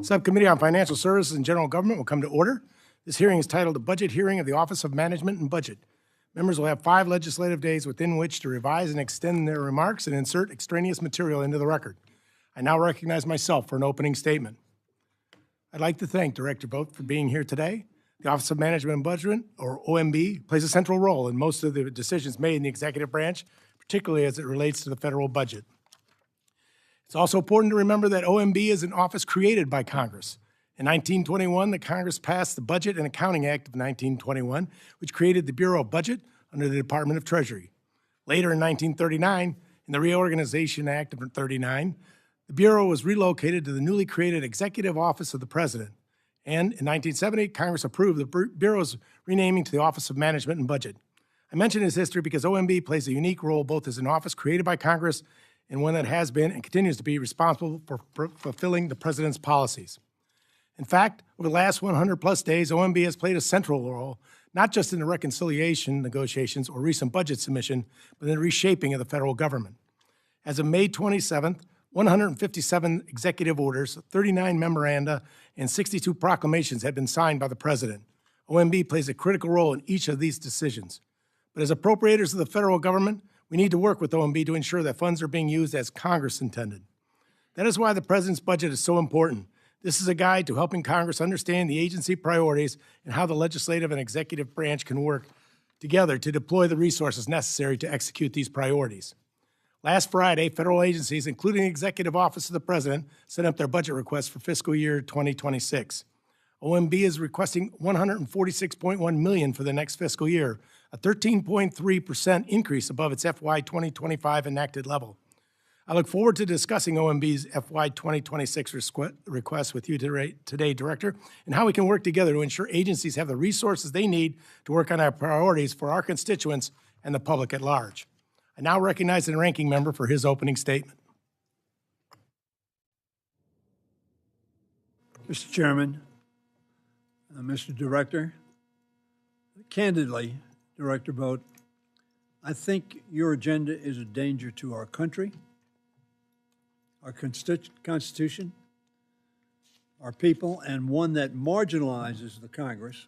Subcommittee on Financial Services and General Government will come to order. This hearing is titled the Budget Hearing of the Office of Management and Budget. Members will have 5 legislative days within which to revise and extend their remarks and insert extraneous material into the record. I now recognize myself for an opening statement. I'd like to thank Director Vought for being here today. The Office of Management and Budget, or OMB, plays a central role in most of the decisions made in the executive branch, particularly as it relates to the federal budget. It's also important to remember that OMB is an office created by Congress. In 1921, the Congress passed the Budget and Accounting Act of 1921, which created the Bureau of Budget under the Department of Treasury. Later in 1939, in the Reorganization Act of 1939, the Bureau was relocated to the newly created Executive Office of the President. And in 1970, Congress approved the Bureau's renaming to the Office of Management and Budget. I mention this history because OMB plays a unique role both as an office created by Congress and one that has been and continues to be responsible for fulfilling the President's policies. In fact, over the last 100-plus days, OMB has played a central role, not just in the reconciliation negotiations or recent budget submission, but in the reshaping of the federal government. As of May 27th, 157 executive orders, 39 memoranda, and 62 proclamations had been signed by the President. OMB plays a critical role in each of these decisions. But as appropriators of the federal government, we need to work with OMB to ensure that funds are being used as Congress intended. That is why the President's budget is so important. This is a guide to helping Congress understand the agency priorities and how the legislative and executive branch can work together to deploy the resources necessary to execute these priorities. Last Friday, federal agencies, including the Executive Office of the President, sent up their budget requests for fiscal year 2026. OMB is requesting $146.1 million for the next fiscal year, a 13.3% increase above its FY 2025 enacted level. I look forward to discussing OMB's FY 2026 request with you today, Director, and how we can work together to ensure agencies have the resources they need to work on our priorities for our constituents and the public at large. I now recognize the ranking member for his opening statement. Mr. Chairman, Mr. Director, candidly, Director Vought, I think your agenda is a danger to our country, our Constitution, our people, and one that marginalizes the Congress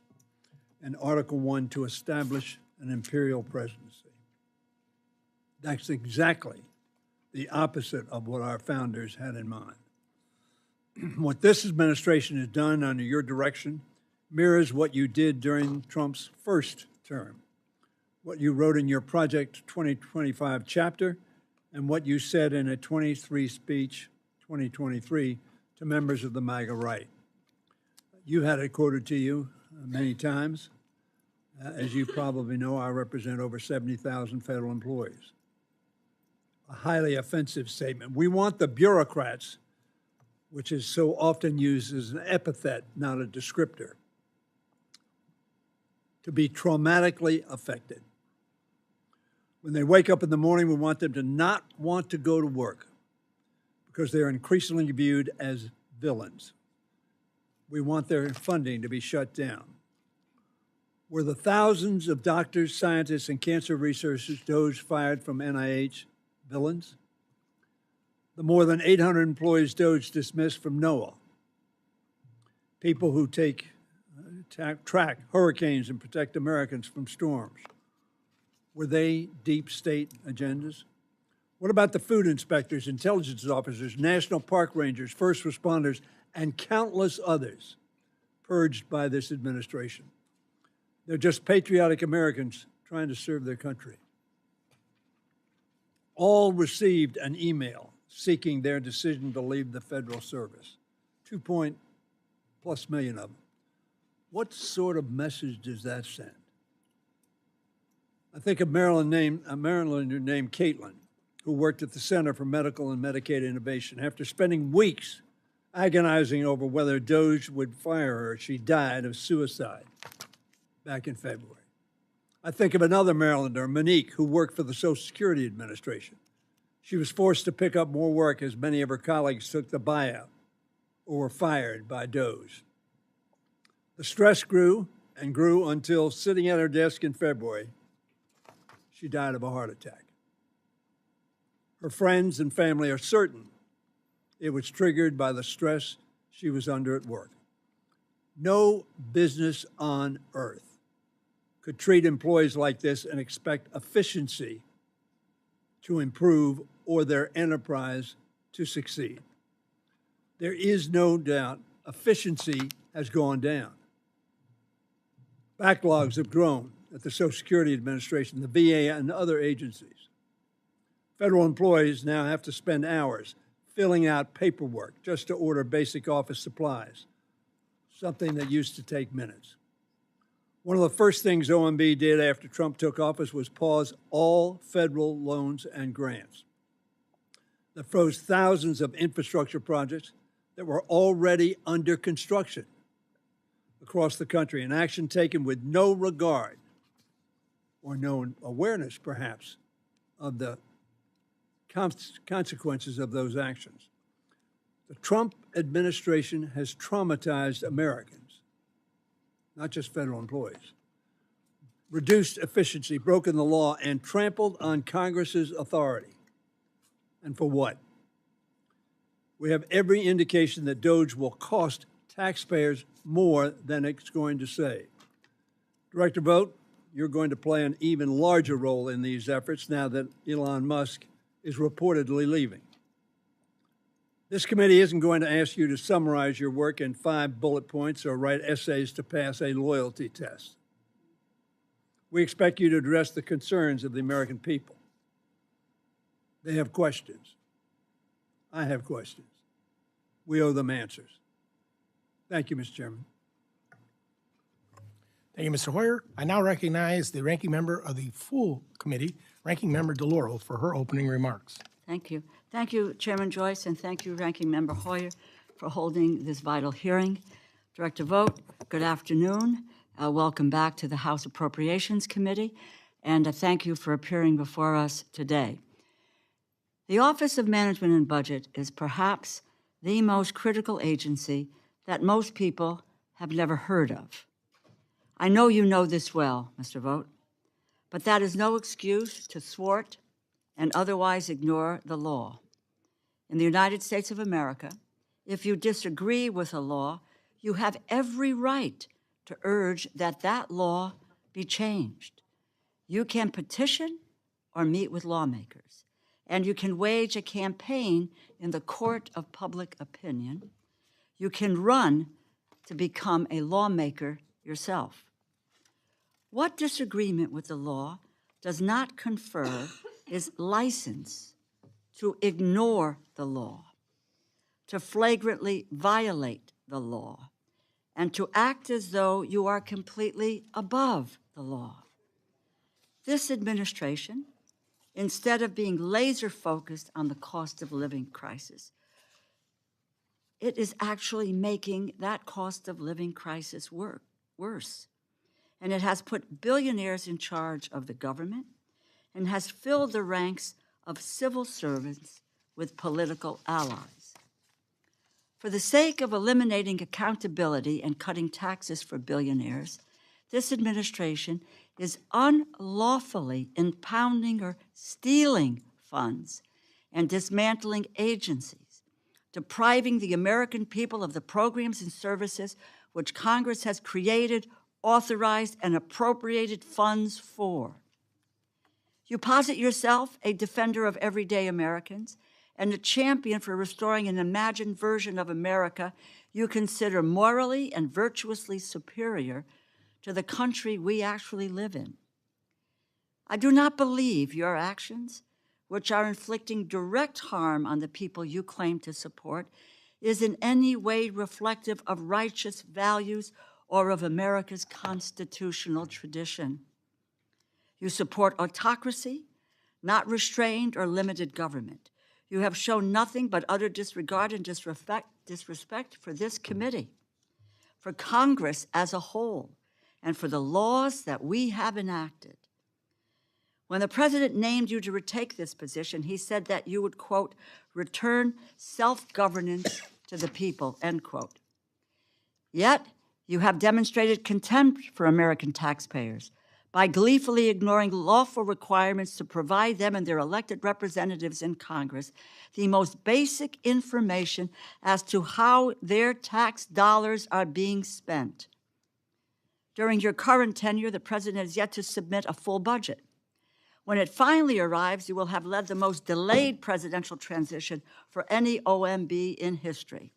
and Article 1 to establish an imperial presidency. That's exactly the opposite of what our founders had in mind. What this administration has done under your direction mirrors what you did during Trump's first term, what you wrote in your Project 2025 chapter, and what you said in a 23 speech, 2023, to members of the MAGA right. You had it quoted to you many times. As you probably know, I represent over 70,000 federal employees. A highly offensive statement. We want the bureaucrats, which is so often used as an epithet, not a descriptor, to be traumatically affected. When they wake up in the morning, we want them to not want to go to work because they're increasingly viewed as villains. We want their funding to be shut down. Were the thousands of doctors, scientists, and cancer researchers DOGE fired from NIH villains? The more than 800 employees DOGE dismissed from NOAA, people who track hurricanes and protect Americans from storms, were they deep state agendas? What about the food inspectors, intelligence officers, national park rangers, first responders, and countless others purged by this administration? They're just patriotic Americans trying to serve their country. All received an email seeking their decision to leave the federal service, 2+ million of them. What sort of message does that send? I think of a Marylander named Caitlin, who worked at the Center for Medical and Medicaid Innovation. After spending weeks agonizing over whether DOGE would fire her, she died of suicide back in February. I think of another Marylander, Monique, who worked for the Social Security Administration. She was forced to pick up more work as many of her colleagues took the buyout or were fired by DOGE. The stress grew and grew until, sitting at her desk in February, she died of a heart attack. Her friends and family are certain it was triggered by the stress she was under at work. No business on earth could treat employees like this and expect efficiency to improve or their enterprise to succeed. There is no doubt efficiency has gone down. Backlogs have grown at the Social Security Administration, the VA, and other agencies. Federal employees now have to spend hours filling out paperwork just to order basic office supplies, something that used to take minutes. One of the first things OMB did after Trump took office was pause all federal loans and grants. That froze thousands of infrastructure projects that were already under construction across the country, an action taken with no regard or no awareness, perhaps, of the consequences of those actions. The Trump administration has traumatized Americans, not just federal employees, reduced efficiency, broken the law, and trampled on Congress's authority. And for what? We have every indication that DOGE will cost taxpayers more than it's going to save. Director Vought, you're going to play an even larger role in these efforts now that Elon Musk is reportedly leaving. This committee isn't going to ask you to summarize your work in 5 bullet points or write essays to pass a loyalty test. We expect you to address the concerns of the American people. They have questions. I have questions. We owe them answers. Thank you, Mr. Chairman. Thank you, Mr. Hoyer. I now recognize the ranking member of the full committee, Ranking Member DeLauro, for her opening remarks. Thank you. Thank you, Chairman Joyce, and thank you, Ranking Member Hoyer, for holding this vital hearing. Director Vought, good afternoon. Welcome back to the House Appropriations Committee, and thank you for appearing before us today. The Office of Management and Budget is perhaps the most critical agency that most people have never heard of. I know you know this well, Mr. Vought, but that is no excuse to thwart and otherwise ignore the law. In the United States of America, if you disagree with a law, you have every right to urge that that law be changed. You can petition or meet with lawmakers, and you can wage a campaign in the court of public opinion. You can run to become a lawmaker yourself. What disagreement with the law does not confer is license to ignore the law, to flagrantly violate the law, and to act as though you are completely above the law. This administration, instead of being laser-focused on the cost of living crisis, it is actually making that cost of living crisis worse. And it has put billionaires in charge of the government and has filled the ranks of civil servants with political allies. For the sake of eliminating accountability and cutting taxes for billionaires, this administration is unlawfully impounding or stealing funds and dismantling agencies, depriving the American people of the programs and services which Congress has created, authorized, and appropriated funds for. You posit yourself a defender of everyday Americans and a champion for restoring an imagined version of America you consider morally and virtuously superior to the country we actually live in. I do not believe your actions, which are inflicting direct harm on the people you claim to support, is in any way reflective of righteous values or of America's constitutional tradition. You support autocracy, not restrained or limited government. You have shown nothing but utter disregard and disrespect for this committee, for Congress as a whole, and for the laws that we have enacted. When the president named you to retake this position, he said that you would, quote, return self-governance to the people, end quote. Yet, you have demonstrated contempt for American taxpayers by gleefully ignoring lawful requirements to provide them and their elected representatives in Congress the most basic information as to how their tax dollars are being spent. During your current tenure, the president has yet to submit a full budget. When it finally arrives, you will have led the most delayed presidential transition for any OMB in history.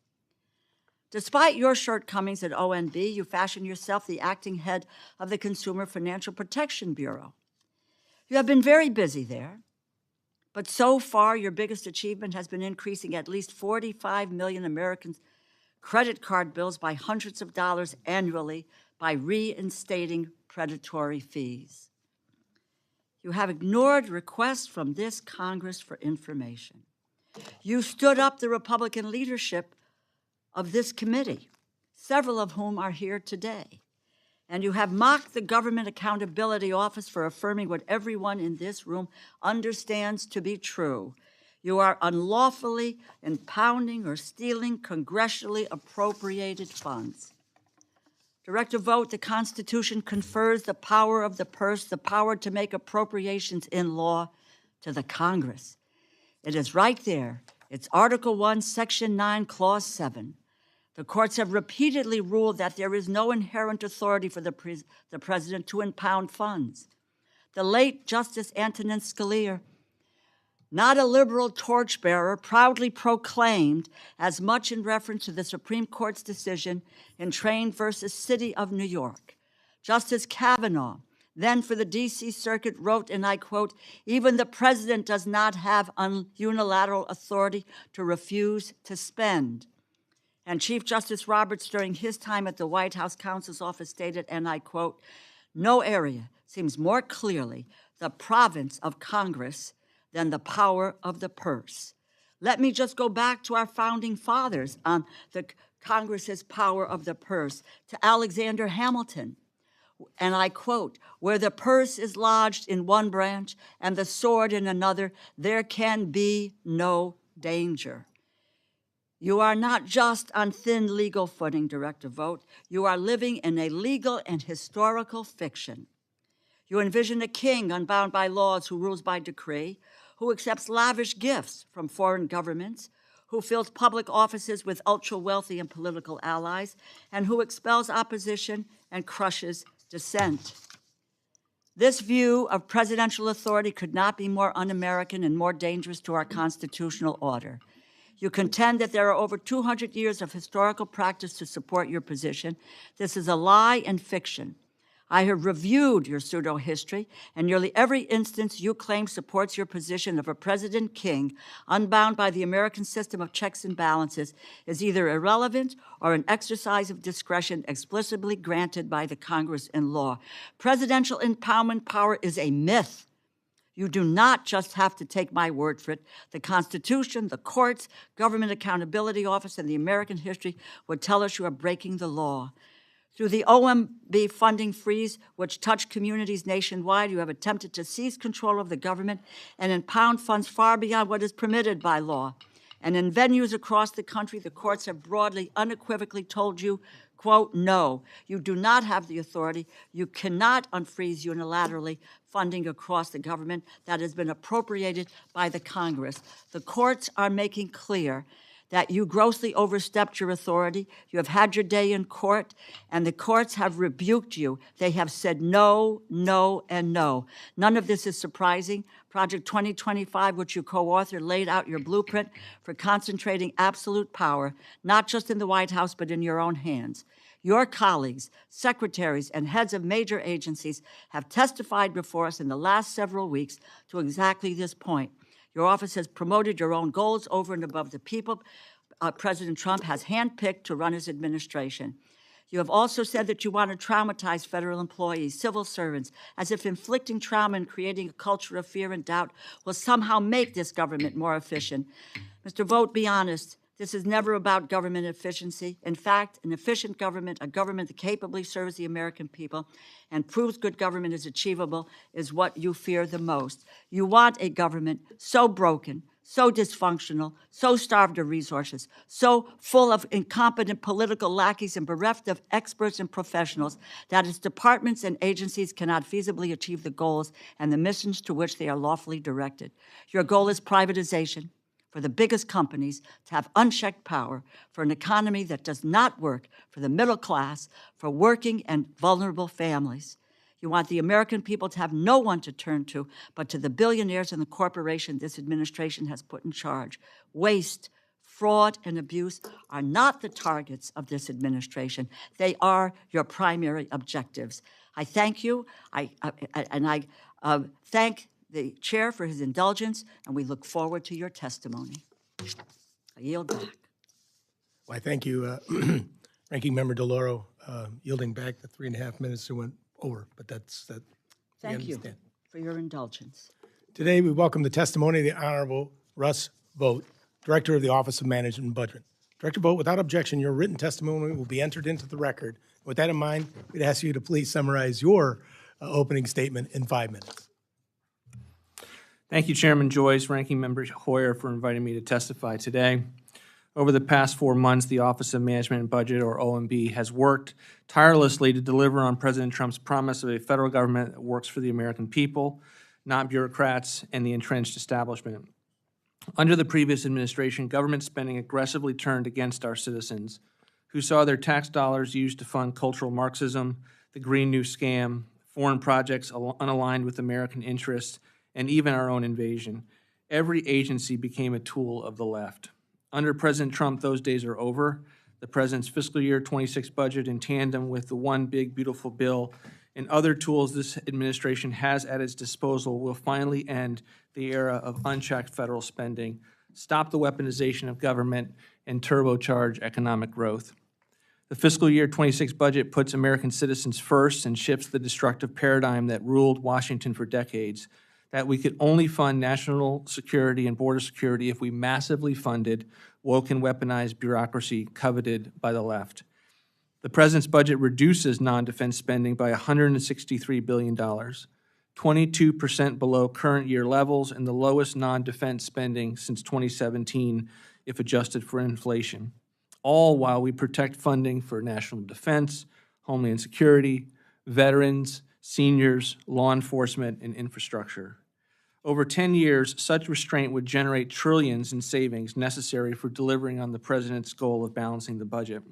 Despite your shortcomings at OMB, you fashioned yourself the acting head of the Consumer Financial Protection Bureau. You have been very busy there, but so far your biggest achievement has been increasing at least 45 million Americans' credit card bills by hundreds of dollars annually by reinstating predatory fees. You have ignored requests from this Congress for information. You stood up the Republican leadership of this committee, several of whom are here today. And you have mocked the Government Accountability Office for affirming what everyone in this room understands to be true. You are unlawfully impounding or stealing congressionally appropriated funds. Director Vought, the Constitution confers the power of the purse, the power to make appropriations in law, to the Congress. It is right there. It's Article 1, Section 9, Clause 7. The courts have repeatedly ruled that there is no inherent authority for the president to impound funds. The late Justice Antonin Scalia, not a liberal torchbearer, proudly proclaimed, as much in reference to the Supreme Court's decision in Train versus City of New York. Justice Kavanaugh, then for the D.C. Circuit, wrote, and I quote, "Even the president does not have unilateral authority to refuse to spend." And Chief Justice Roberts, during his time at the White House counsel's office, stated, and I quote, "No area seems more clearly the province of Congress than the power of the purse." Let me just go back to our founding fathers on the Congress's power of the purse, to Alexander Hamilton. And I quote, "Where the purse is lodged in one branch and the sword in another, there can be no danger." You are not just on thin legal footing, Director Vought. You are living in a legal and historical fiction. You envision a king unbound by laws who rules by decree, who accepts lavish gifts from foreign governments, who fills public offices with ultra-wealthy and political allies, and who expels opposition and crushes dissent. This view of presidential authority could not be more un-American and more dangerous to our constitutional order. You contend that there are over 200 years of historical practice to support your position. This is a lie and fiction. I have reviewed your pseudo-history, and nearly every instance you claim supports your position of a president king, unbound by the American system of checks and balances, is either irrelevant or an exercise of discretion explicitly granted by the Congress in law. Presidential impoundment power is a myth. You do not just have to take my word for it. The Constitution, the courts, Government Accountability Office, and the American history would tell us you are breaking the law. Through the OMB funding freeze, which touched communities nationwide, you have attempted to seize control of the government and impound funds far beyond what is permitted by law. And in venues across the country, the courts have broadly, unequivocally told you, quote, "No, you do not have the authority. You cannot unfreeze unilaterally funding across the government that has been appropriated by the Congress." The courts are making clear that you grossly overstepped your authority. You have had your day in court, and the courts have rebuked you. They have said no, no, and no. None of this is surprising. Project 2025, which you co-authored, laid out your blueprint for concentrating absolute power, not just in the White House, but in your own hands. Your colleagues, secretaries, and heads of major agencies have testified before us in the last several weeks to exactly this point. Your office has promoted your own goals over and above the people President Trump has handpicked to run his administration. You have also said that you want to traumatize federal employees, civil servants, as if inflicting trauma and creating a culture of fear and doubt will somehow make this government more efficient. Mr. Vought, be honest. This is never about government efficiency. In fact, an efficient government, a government that capably serves the American people and proves good government is achievable, is what you fear the most. You want a government so broken, so dysfunctional, so starved of resources, so full of incompetent political lackeys and bereft of experts and professionals that its departments and agencies cannot feasibly achieve the goals and the missions to which they are lawfully directed. Your goal is privatization, for the biggest companies to have unchecked power, for an economy that does not work for the middle class, for working and vulnerable families. You want the American people to have no one to turn to but to the billionaires and the corporation this administration has put in charge. Waste, fraud, and abuse are not the targets of this administration. They are your primary objectives. I thank you, I thank the chair for his indulgence, and we look forward to your testimony. I yield back. Well, I thank you, Ranking Member DeLauro, yielding back the 3.5 minutes that went over, but that's that. Thank you for your indulgence. Today, we welcome the testimony of the Honorable Russ Vought, Director of the Office of Management and Budget. Director Vought, without objection, your written testimony will be entered into the record. With that in mind, we'd ask you to please summarize your opening statement in 5 minutes. Thank you, Chairman Joyce, Ranking Member Hoyer, for inviting me to testify today. Over the past 4 months, the Office of Management and Budget, or OMB, has worked tirelessly to deliver on President Trump's promise of a federal government that works for the American people, not bureaucrats and the entrenched establishment. Under the previous administration, government spending aggressively turned against our citizens, who saw their tax dollars used to fund cultural Marxism, the Green New Scam, foreign projects unaligned with American interests, and even our own invasion. Every agency became a tool of the left. Under President Trump, those days are over. The President's fiscal year 26 budget, in tandem with the One Big Beautiful Bill and other tools this administration has at its disposal, will finally end the era of unchecked federal spending, stop the weaponization of government, and turbocharge economic growth. The fiscal year 26 budget puts American citizens first and shifts the destructive paradigm that ruled Washington for decades, that we could only fund national security and border security if we massively funded woke and weaponized bureaucracy coveted by the left. The President's budget reduces non-defense spending by $163 billion, 22% below current year levels and the lowest non-defense spending since 2017 if adjusted for inflation, all while we protect funding for national defense, homeland security, veterans, seniors, law enforcement, and infrastructure. Over 10 years, such restraint would generate trillions in savings necessary for delivering on the President's goal of balancing the budget.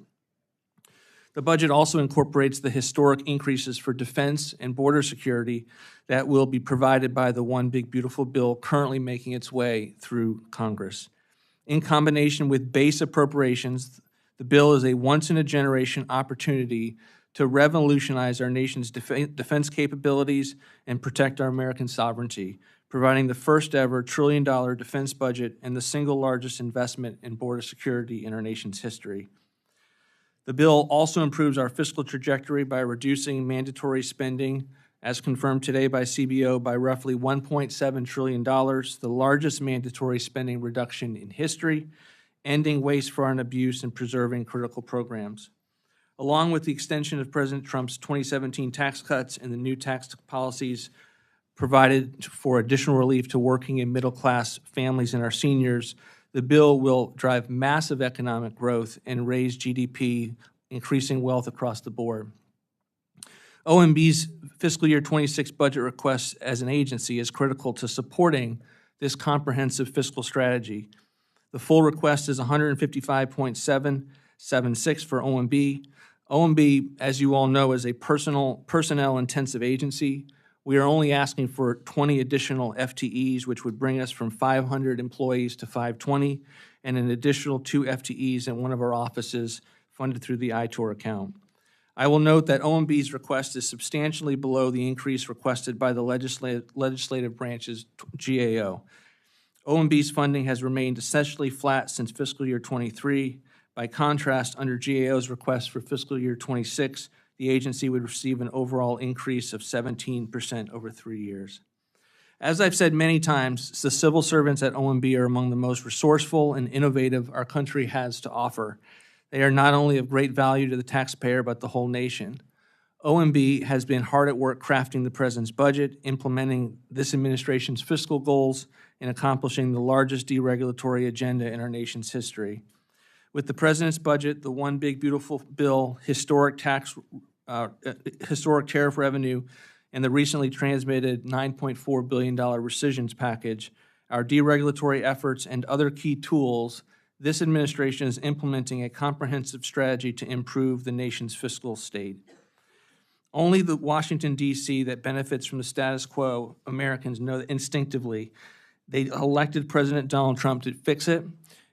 The budget also incorporates the historic increases for defense and border security that will be provided by the One Big Beautiful Bill currently making its way through Congress. In combination with base appropriations, the bill is a once-in-a-generation opportunity to revolutionize our nation's defense capabilities and protect our American sovereignty, providing the first-ever trillion-dollar defense budget and the single largest investment in border security in our nation's history. The bill also improves our fiscal trajectory by reducing mandatory spending, as confirmed today by CBO, by roughly $1.7 trillion, the largest mandatory spending reduction in history, ending waste, fraud, and abuse, and preserving critical programs. Along with the extension of President Trump's 2017 tax cuts and the new tax policies provided for additional relief to working and middle-class families and our seniors, the bill will drive massive economic growth and raise GDP, increasing wealth across the board. OMB's fiscal year 26 budget request as an agency is critical to supporting this comprehensive fiscal strategy. The full request is $155.776 for OMB. OMB, as you all know, is a personnel-intensive agency. We are only asking for 20 additional FTEs, which would bring us from 500 employees to 520, and an additional 2 FTEs in one of our offices funded through the ITOR account. I will note that OMB's request is substantially below the increase requested by the legislative branch's GAO. OMB's funding has remained essentially flat since fiscal year 23. By contrast, under GAO's request for fiscal year 26, the agency would receive an overall increase of 17% over 3 years. As I've said many times, the civil servants at OMB are among the most resourceful and innovative our country has to offer. They are not only of great value to the taxpayer, but the whole nation. OMB has been hard at work crafting the President's budget, implementing this administration's fiscal goals, in accomplishing the largest deregulatory agenda in our nation's history. With the president's budget, the One Big Beautiful Bill, historic tariff revenue, and the recently transmitted $9.4 billion rescissions package, our deregulatory efforts, and other key tools, this administration is implementing a comprehensive strategy to improve the nation's fiscal state. Only the Washington, D.C. that benefits from the status quo Americans know that instinctively they elected President Donald Trump to fix it,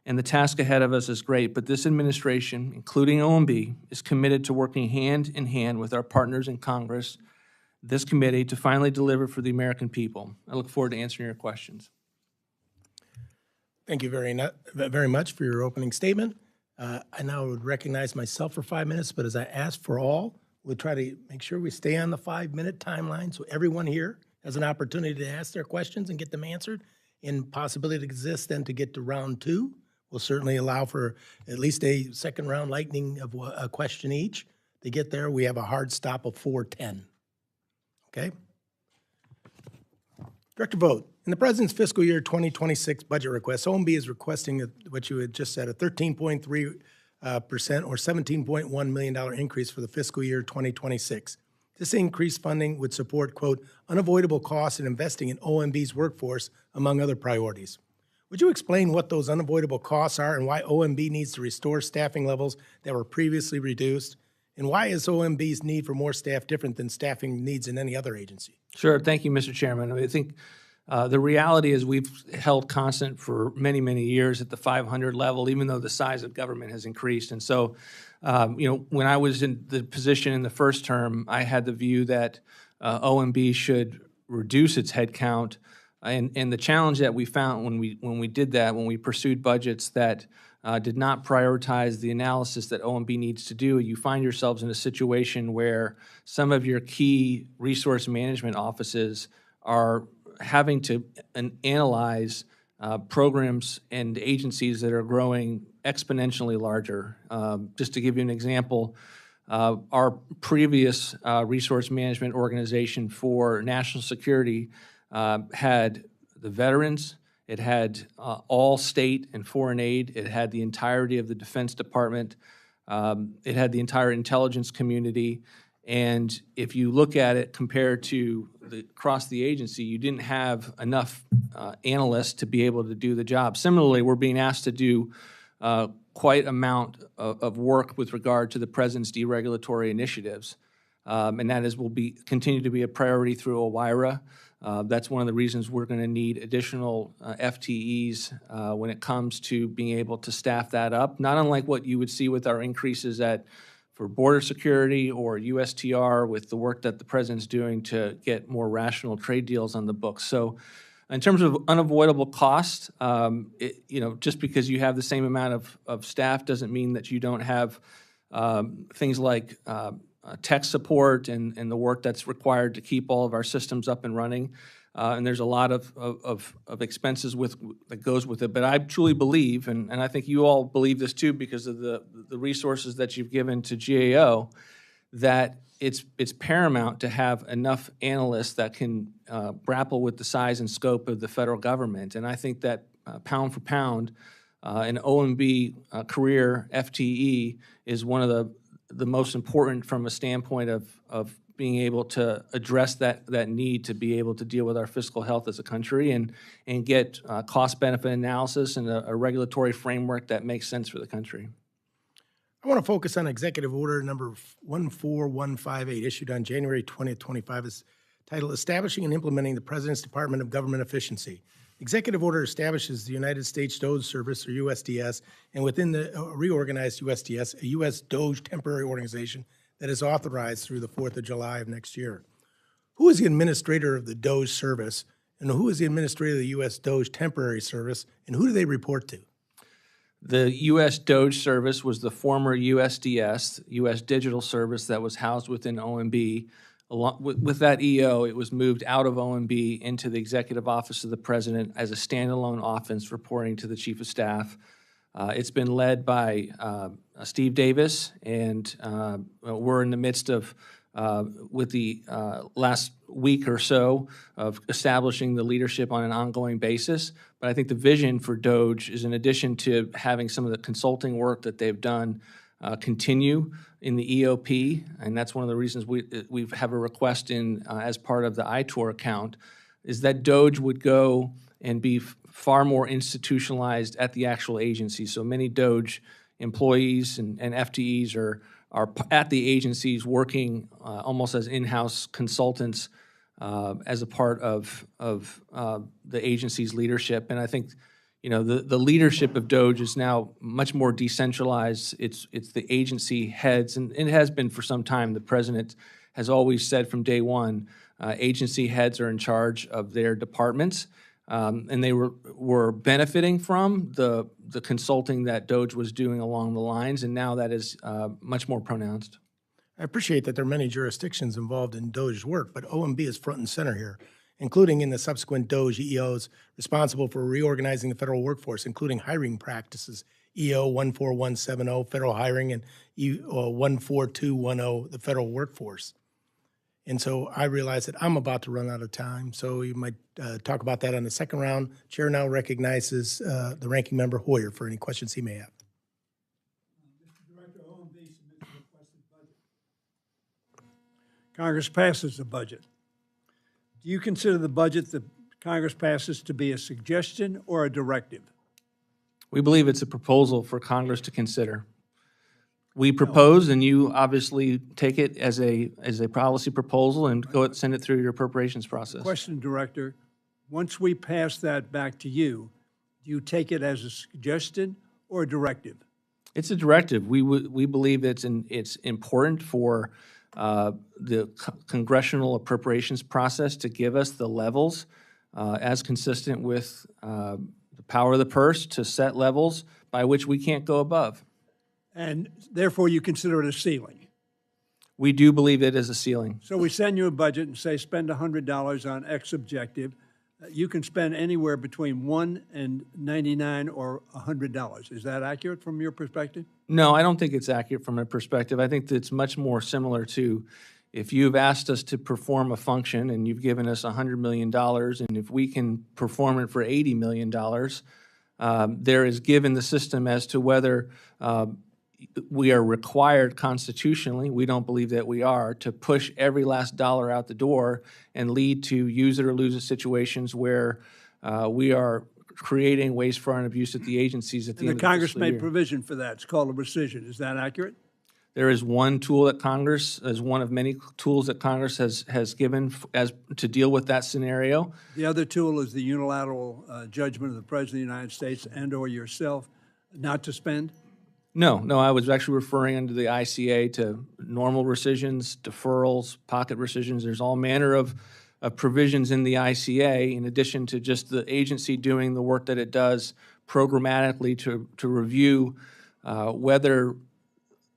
and the task ahead of us is great, but this administration, including OMB, is committed to working hand in hand with our partners in Congress, this committee, to finally deliver for the American people. I look forward to answering your questions. Thank you very much for your opening statement. I now would recognize myself for 5 minutes, but as I asked for all, we'll try to make sure we stay on the 5-minute timeline so everyone here has an opportunity to ask their questions and get them answered. And possibility exists then to get to round 2. We'll certainly allow for at least a second round lightning of a question each. To get there, we have a hard stop of 4:10. Okay? Director Vought, in the President's fiscal year 2026 budget request, OMB is requesting what you had just said, a 13.3% or $17.1 million increase for the fiscal year 2026. This increased funding would support, quote, unavoidable costs in investing in OMB's workforce, among other priorities. Would you explain what those unavoidable costs are and why OMB needs to restore staffing levels that were previously reduced? And why is OMB's need for more staff different than staffing needs in any other agency? Sure. Thank you, Mr. Chairman. I think the reality is we've held constant for many, many years at the 500 level, even though the size of government has increased. And so, when I was in the position in the first term, I had the view that OMB should reduce its headcount. And the challenge that we found when we did that, when we pursued budgets that did not prioritize the analysis that OMB needs to do, you find yourselves in a situation where some of your key resource management offices are having to analyze programs and agencies that are growing exponentially larger. Just to give you an example, our previous resource management organization for national security had the veterans, it had all state and foreign aid, it had the entirety of the Defense Department, it had the entire intelligence community, and if you look at it compared to across the agency, you didn't have enough analysts to be able to do the job. Similarly, we're being asked to do quite amount of work with regard to the President's deregulatory initiatives, and that will continue to be a priority through OIRA. That's one of the reasons we're going to need additional FTEs when it comes to being able to staff that up, not unlike what you would see with our increases for border security or USTR with the work that the President's doing to get more rational trade deals on the books. So in terms of unavoidable costs, just because you have the same amount of staff doesn't mean that you don't have things like tech support and the work that's required to keep all of our systems up and running. And there's a lot of expenses that goes with it. But I truly believe, and I think you all believe this too because of the resources that you've given to GAO, that it's paramount to have enough analysts that can grapple with the size and scope of the federal government. And I think that pound for pound, an OMB career FTE is one of the most important from a standpoint of being able to address that need to be able to deal with our fiscal health as a country and get cost-benefit analysis and a regulatory framework that makes sense for the country. I want to focus on Executive Order number 14158, issued on January 20th, 25, is titled Establishing and Implementing the President's Department of Government Efficiency. Executive Order establishes the United States DOGE Service, or USDS, and within the reorganized USDS, a U.S. DOGE temporary organization that is authorized through the 4th of July of next year. Who is the administrator of the DOGE Service, and who is the administrator of the U.S. DOGE temporary service, and who do they report to? The U.S. DOGE Service was the former USDS, U.S. Digital Service, that was housed within OMB. Along with that EO, it was moved out of OMB into the Executive Office of the President as a standalone office reporting to the Chief of Staff. It's been led by Steve Davis, and we're in the midst of, with the last week or so of establishing the leadership on an ongoing basis. But I think the vision for DOGE is, in addition to having some of the consulting work that they've done continue in the EOP, and that's one of the reasons we have a request in as part of the ITOR account, is that DOGE would go and be far more institutionalized at the actual agency. So many DOGE employees and FTEs are at the agencies working almost as in-house consultants as a part of the agency's leadership. And I think, the leadership of DOGE is now much more decentralized. It's the agency heads, and it has been for some time. The president has always said from day one, agency heads are in charge of their departments, and they were benefiting from the consulting that DOGE was doing along the lines, and now that is much more pronounced. I appreciate that there are many jurisdictions involved in DOGE's work, but OMB is front and center here, including in the subsequent DOGE EOs responsible for reorganizing the federal workforce, including hiring practices, EO 14170, federal hiring, and EO 14210, the federal workforce. And so I realize that I'm about to run out of time, so you might talk about that on the second round. Chair now recognizes the ranking member Hoyer for any questions he may have. Mr. Director, OMB submits a requested budget. Congress passes the budget. Do you consider the budget that Congress passes to be a suggestion or a directive? We believe it's a proposal for Congress to consider. We propose, and you obviously take it as a policy proposal and send it through your appropriations process. Question, Director. Once we pass that back to you, do you take it as a suggestion or a directive? It's a directive. We believe it's important for the Congressional appropriations process to give us the levels as consistent with the power of the purse to set levels by which we can't go above. And therefore, you consider it a ceiling. We do believe it is a ceiling. So we send you a budget and say, spend $100 on X objective. You can spend anywhere between $1 and $99 or $100. Is that accurate from your perspective? No, I don't think it's accurate from a perspective. I think that it's much more similar to if you've asked us to perform a function and you've given us $100 million, and if we can perform it for $80 million, there is given the system as to whether we are required constitutionally, we don't believe that we are, to push every last dollar out the door and lead to use it or lose it situations where we are creating waste, fraud, and abuse at the agencies at the end of the Congress fiscal made year. provision for that. It's called a rescission. Is that accurate? There is one tool that Congress, as one of many tools that Congress has given as to deal with that scenario. The other tool is the unilateral judgment of the President of the United States and or yourself not to spend? No, I was actually referring under the ICA to normal rescissions, deferrals, pocket rescissions. There's all manner of provisions in the ICA, in addition to just the agency doing the work that it does programmatically to review whether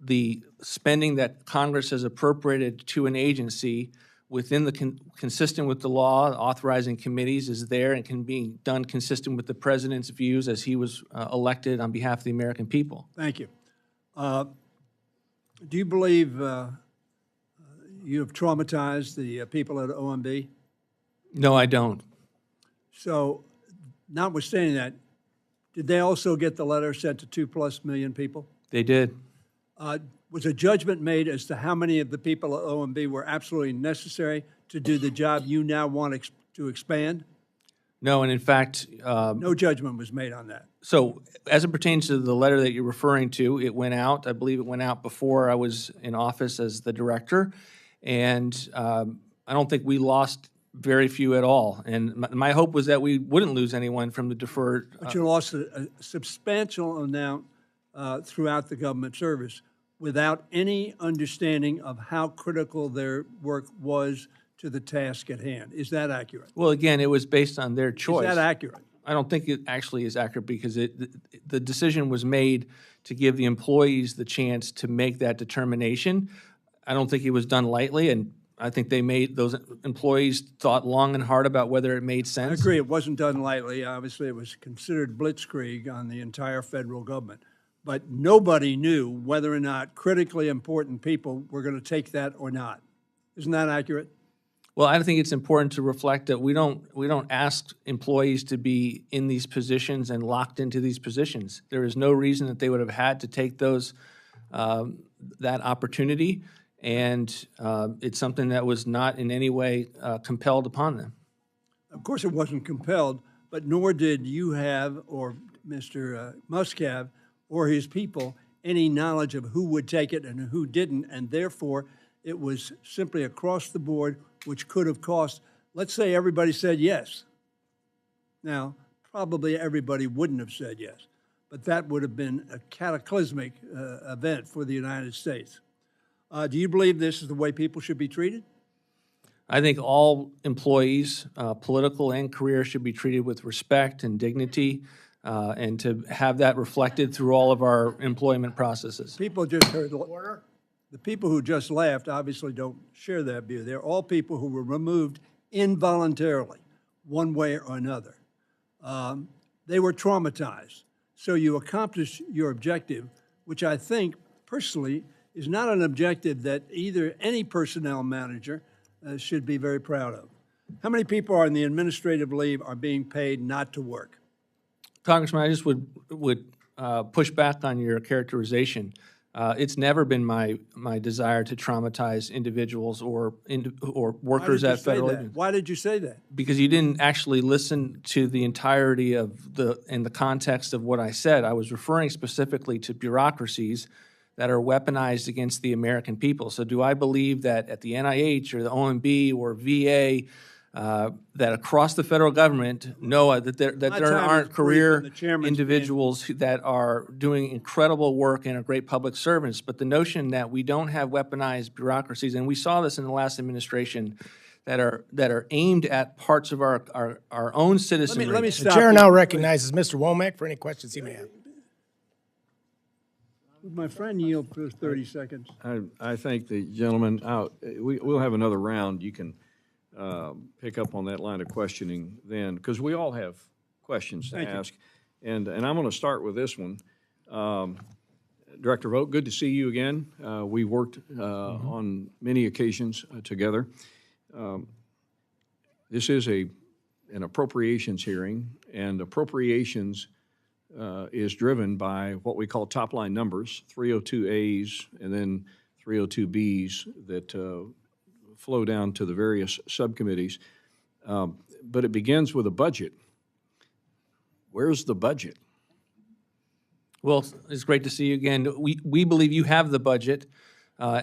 the spending that Congress has appropriated to an agency within the consistent with the law, authorizing committees is there and can be done consistent with the president's views as he was elected on behalf of the American people. Thank you. Do you believe you have traumatized the people at OMB? No, I don't. So, notwithstanding that, did they also get the letter sent to 2+ million people? They did. Was a judgment made as to how many of the people at OMB were absolutely necessary to do the job you now want to expand? No, and in fact, No judgment was made on that. so as it pertains to the letter that you're referring to, it went out. I believe it went out before I was in office as the director, and I don't think we lost very few at all. And my hope was that we wouldn't lose anyone from the deferred. But you lost a substantial amount throughout the government service without any understanding of how critical their work was to the task at hand. Is that accurate? Well, again, it was based on their choice. Is that accurate? I don't think it actually is accurate because the decision was made to give the employees the chance to make that determination. I don't think it was done lightly, and I think those employees thought long and hard about whether it made sense. I agree. It wasn't done lightly. Obviously, it was considered blitzkrieg on the entire federal government. But nobody knew whether or not critically important people were going to take that or not. Isn't that accurate? Well, I think it's important to reflect that we don't ask employees to be in these positions and locked into these positions. There is no reason that they would have had to take those that opportunity, and it's something that was not in any way compelled upon them. Of course, it wasn't compelled, but nor did you have, or Mr. Musk have, or his people, any knowledge of who would take it and who didn't, and therefore it was simply across the board, which could have cost, let's say everybody said yes. Now, probably everybody wouldn't have said yes, but that would have been a cataclysmic event for the United States. Do you believe this is the way people should be treated? I think all employees, political and career, should be treated with respect and dignity, and to have that reflected through all of our employment processes. People just heard. The people who just laughed obviously don't share that view. They're all people who were removed involuntarily, one way or another. They were traumatized. So you accomplished your objective, which I think, personally, is not an objective that either any personnel manager should be very proud of. How many people on the administrative leave are being paid not to work? Congressman, I just would push back on your characterization. It's never been my desire to traumatize individuals or workers at federal agencies. Why did you say that? Because you didn't actually listen to the entirety of the context of what I said. I was referring specifically to bureaucracies that are weaponized against the American people. So do I believe that at the NIH or the OMB or VA, that across the federal government, that there aren't career individuals that are doing incredible work and are great public servants, but the notion that we don't have weaponized bureaucracies, and we saw this in the last administration, that are aimed at parts of our own citizenry. Let me The stop chair you. now recognizes Mr. Womack for any questions he may have. Would my friend yield for 30 seconds? I thank the gentleman. We'll have another round. You can pick up on that line of questioning then, because we all have questions to ask. And I'm going to start with this one. Director Vought, good to see you again. We worked on many occasions together. This is an appropriations hearing, and appropriations is driven by what we call top-line numbers, 302As and then 302Bs that flow down to the various subcommittees. But it begins with a budget. Where's the budget? Well, it's great to see you again. We believe you have the budget.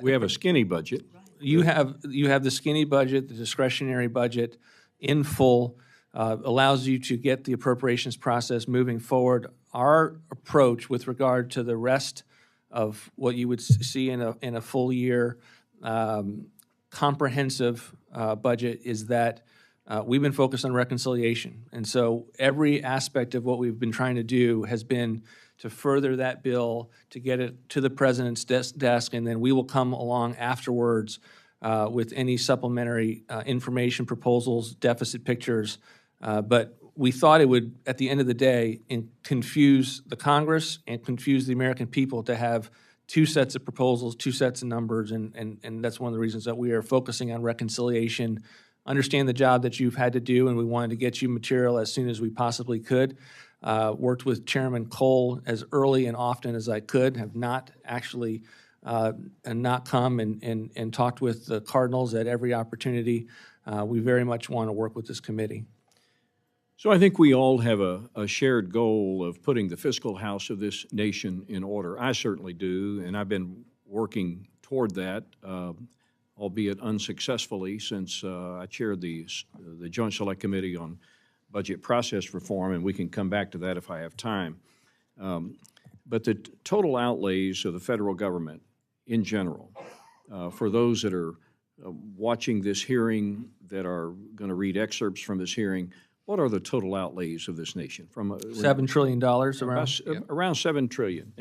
We have a skinny budget. You have the skinny budget, the discretionary budget in full, allows you to get the appropriations process moving forward. Our approach with regard to the rest of what you would see in a full year comprehensive budget is that we've been focused on reconciliation. And so every aspect of what we've been trying to do has been to further that bill, to get it to the president's desk, and then we will come along afterwards with any supplementary information, proposals, deficit pictures. But we thought it would, at the end of the day, confuse the Congress and confuse the American people to have two sets of proposals, two sets of numbers, and that's one of the reasons that we are focusing on reconciliation. Understand the job that you've had to do, and we wanted to get you material as soon as we possibly could. Worked with Chairman Cole as early and often as I could, have not actually not come and talked with the Cardinals at every opportunity. We very much want to work with this committee. So I think we all have a shared goal of putting the fiscal house of this nation in order. I certainly do, and I've been working toward that, albeit unsuccessfully, since I chaired the Joint Select Committee on Budget Process Reform, and we can come back to that if I have time. But the total outlays of the federal government in general, for those that are watching this hearing, that are going to read excerpts from this hearing, what are the total outlays of this nation? From $7 trillion around? Around $7 trillion.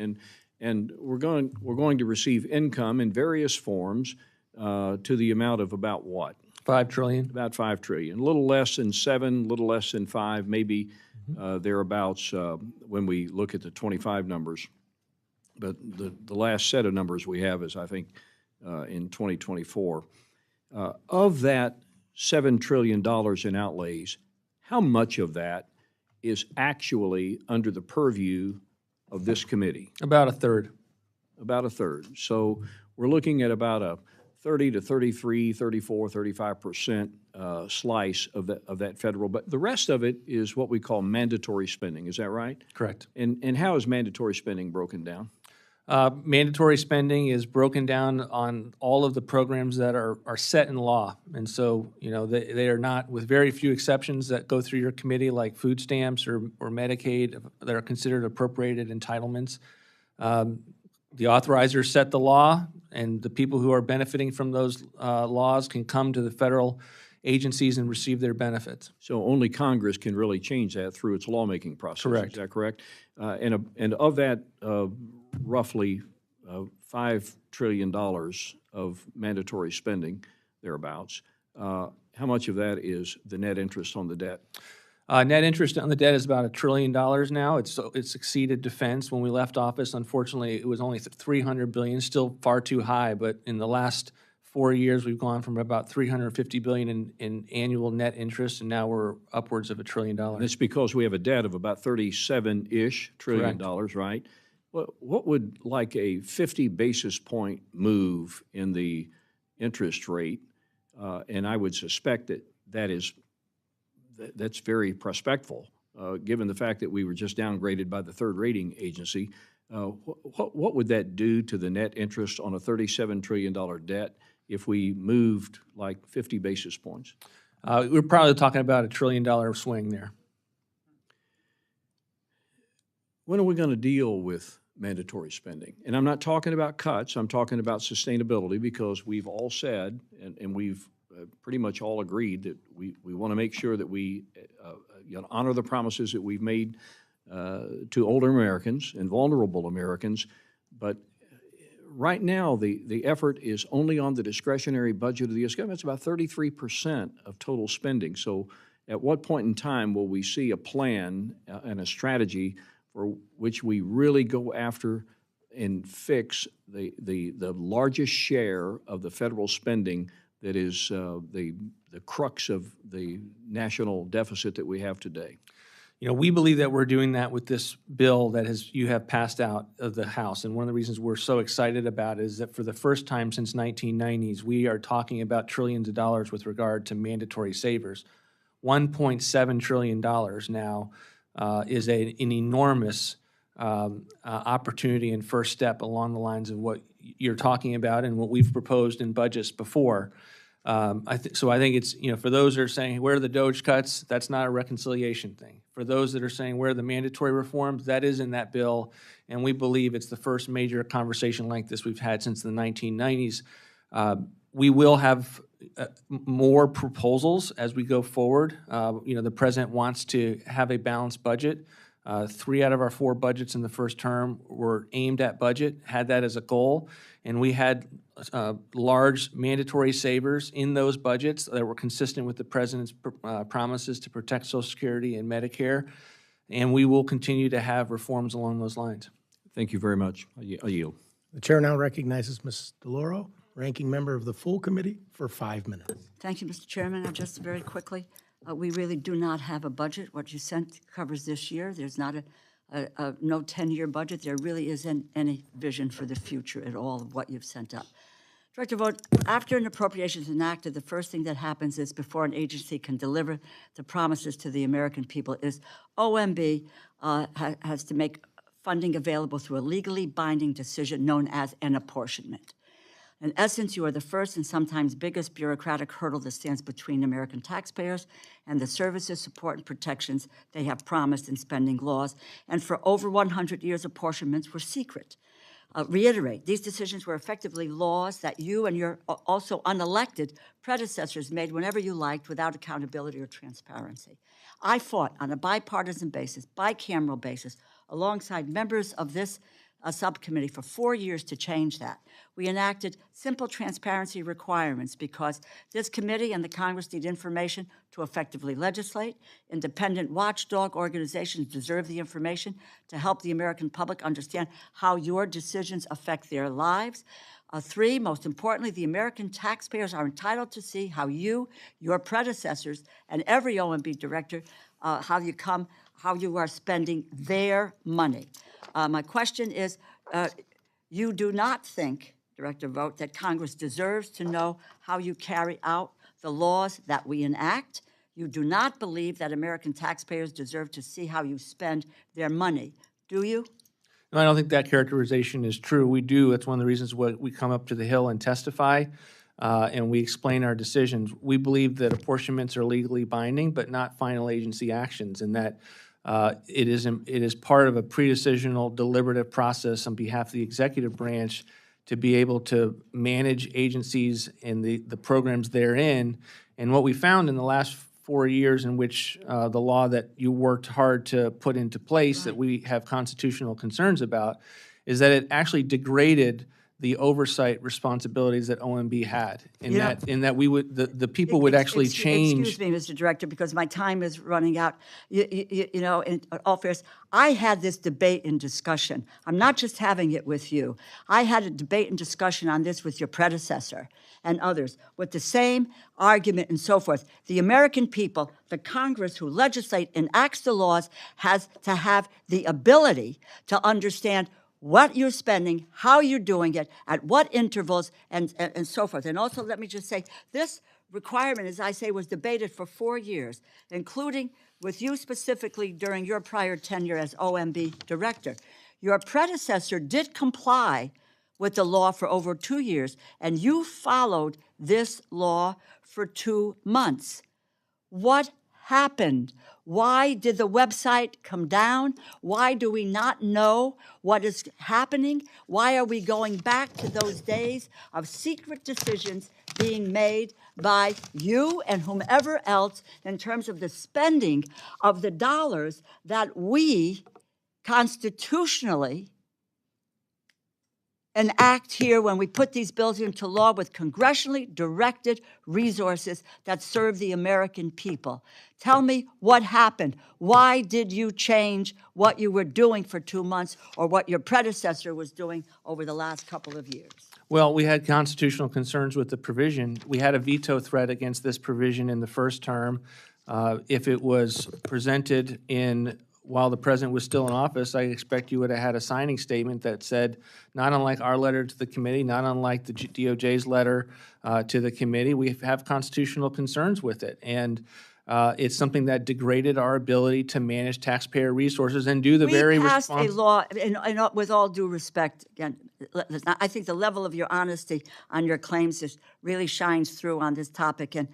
And we're going to receive income in various forms to the amount of about what? $5 trillion. About $5 trillion. A little less than 7, a little less than 5, maybe thereabouts when we look at the 25 numbers. But the last set of numbers we have is, I think, in 2024. Of that $7 trillion in outlays, how much of that is actually under the purview of this committee? About a third. About a third. So we're looking at about a 30 to 33, 34, 35% slice of that federal. But the rest of it is what we call mandatory spending. Is that right? Correct. And how is mandatory spending broken down? Mandatory spending is broken down on all of the programs that are set in law. And so, you know, they are not, with very few exceptions that go through your committee, like food stamps or Medicaid, that are considered appropriated entitlements. The authorizers set the law, and the people who are benefiting from those laws can come to the federal agencies and receive their benefits. So only Congress can really change that through its lawmaking process. Correct. Is that correct? And of that roughly $5 trillion of mandatory spending, thereabouts, how much of that is the net interest on the debt? Net interest on the debt is about $1 trillion now. It's exceeded defense. When we left office, unfortunately, it was only $300 billion, still far too high. But in the last 4 years, we've gone from about $350 billion in annual net interest, and now we're upwards of $1 trillion. And it's because we have a debt of about $37-ish trillion, right? What would like a 50 basis point move in the interest rate, and I would suspect that's very prospectful, given the fact that we were just downgraded by the third rating agency. What would that do to the net interest on a $37 trillion debt if we moved like 50 basis points? We're probably talking about $1 trillion swing there. When are we going to deal with mandatory spending? And I'm not talking about cuts, I'm talking about sustainability, because we've all said, and we've pretty much all agreed that we want to make sure that we honor the promises that we've made to older Americans and vulnerable Americans. But right now, the effort is only on the discretionary budget of the U.S. government. It's about 33% of total spending. So at what point in time will we see a plan and a strategy for which we really go after and fix the largest share of the federal spending that is the crux of the national deficit that we have today? You know, we believe that we're doing that with this bill that you have passed out of the House. And one of the reasons we're so excited about it is that for the first time since 1990s, we are talking about trillions of dollars with regard to mandatory savers. $1.7 trillion now is an enormous opportunity and first step along the lines of what you're talking about and what we've proposed in budgets before. I think it's, you know, for those that are saying, where are the DOGE cuts? That's not a reconciliation thing. For those that are saying, where are the mandatory reforms? That is in that bill, and we believe it's the first major conversation like this we've had since the 1990s. We will have more proposals as we go forward. You know, the president wants to have a balanced budget. 3 out of our 4 budgets in the first term were aimed at budget, had that as a goal, and we had large mandatory savers in those budgets that were consistent with the president's promises to protect Social Security and Medicare, and we will continue to have reforms along those lines. Thank you very much. I yield. The chair now recognizes Ms. DeLauro, ranking member of the full committee, for 5 minutes. Thank you, Mr. Chairman. Just very quickly, we really do not have a budget. What you sent covers this year. There's not no 10-year budget. There really isn't any vision for the future at all of what you've sent up. Director Vought, after an appropriation is enacted, the first thing that happens is before an agency can deliver the promises to the American people is OMB has to make funding available through a legally binding decision known as an apportionment. In essence, you are the first and sometimes biggest bureaucratic hurdle that stands between American taxpayers and the services, support, and protections they have promised in spending laws. And for over 100 years, apportionments were secret. Reiterate, these decisions were effectively laws that you and your also unelected predecessors made whenever you liked without accountability or transparency. I fought on a bipartisan basis, bicameral basis, alongside members of this subcommittee for 4 years to change that. We enacted simple transparency requirements because this committee and the Congress need information to effectively legislate. Independent watchdog organizations deserve the information to help the American public understand how your decisions affect their lives. 3, most importantly, the American taxpayers are entitled to see how you, your predecessors, and every OMB director, how you are spending their money. My question is, you do not think, Director Vought, that Congress deserves to know how you carry out the laws that we enact. You do not believe that American taxpayers deserve to see how you spend their money, do you? No, I don't think that characterization is true. We do. It's one of the reasons why we come up to the Hill and testify, and we explain our decisions. We believe that apportionments are legally binding, but not final agency actions, and that it is part of a pre-decisional deliberative process on behalf of the executive branch to be able to manage agencies and the programs therein. And what we found in the last 4 years in which the law that you worked hard to put into place that we have constitutional concerns about is that it actually degraded the oversight responsibilities that OMB had, in that we would the people would actually change. Excuse me, Mr. Director, because my time is running out. You know, in all fairness, I had this debate and discussion. I'm not just having it with you. I had a debate and discussion on this with your predecessor and others with the same argument and so forth. The American people, the Congress who legislate and enacts the laws, has to have the ability to understand what you're spending, how you're doing it, at what intervals, and so forth. And also, let me just say, this requirement, as I say, was debated for 4 years, including with you specifically during your prior tenure as OMB director. Your predecessor did comply with the law for over 2 years, and you followed this law for 2 months. What happened? Why did the website come down? Why do we not know what is happening? Why are we going back to those days of secret decisions being made by you and whomever else in terms of the spending of the dollars that we constitutionally enact here when we put these bills into law with congressionally directed resources that serve the American people? Tell me what happened. Why did you change what you were doing for 2 months or what your predecessor was doing over the last couple of years? Well, we had constitutional concerns with the provision. We had a veto threat against this provision in the first term. If it was presented while the president was still in office, I expect you would have had a signing statement that said, not unlike our letter to the committee, not unlike the DOJ's letter to the committee, we have constitutional concerns with it. And it's something that degraded our ability to manage taxpayer resources and do the very We passed a law, and with all due respect, again, I think the level of your honesty on your claims really shines through on this topic, and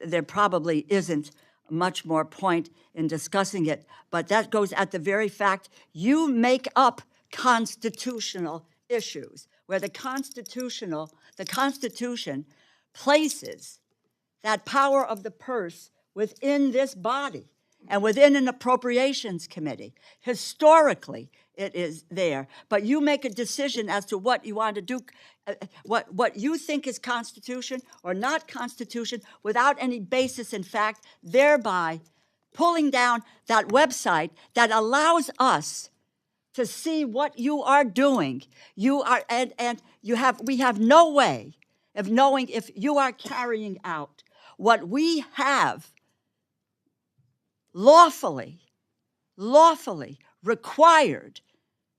there probably isn't much more point in discussing it, but that goes at the very fact you make up constitutional issues where the Constitution places that power of the purse within this body and within an Appropriations Committee. Historically, it is there, but you make a decision as to what you want to do, what you think is Constitution or not Constitution without any basis in fact, thereby pulling down that website that allows us to see what you are doing. We have no way of knowing if you are carrying out what we have lawfully required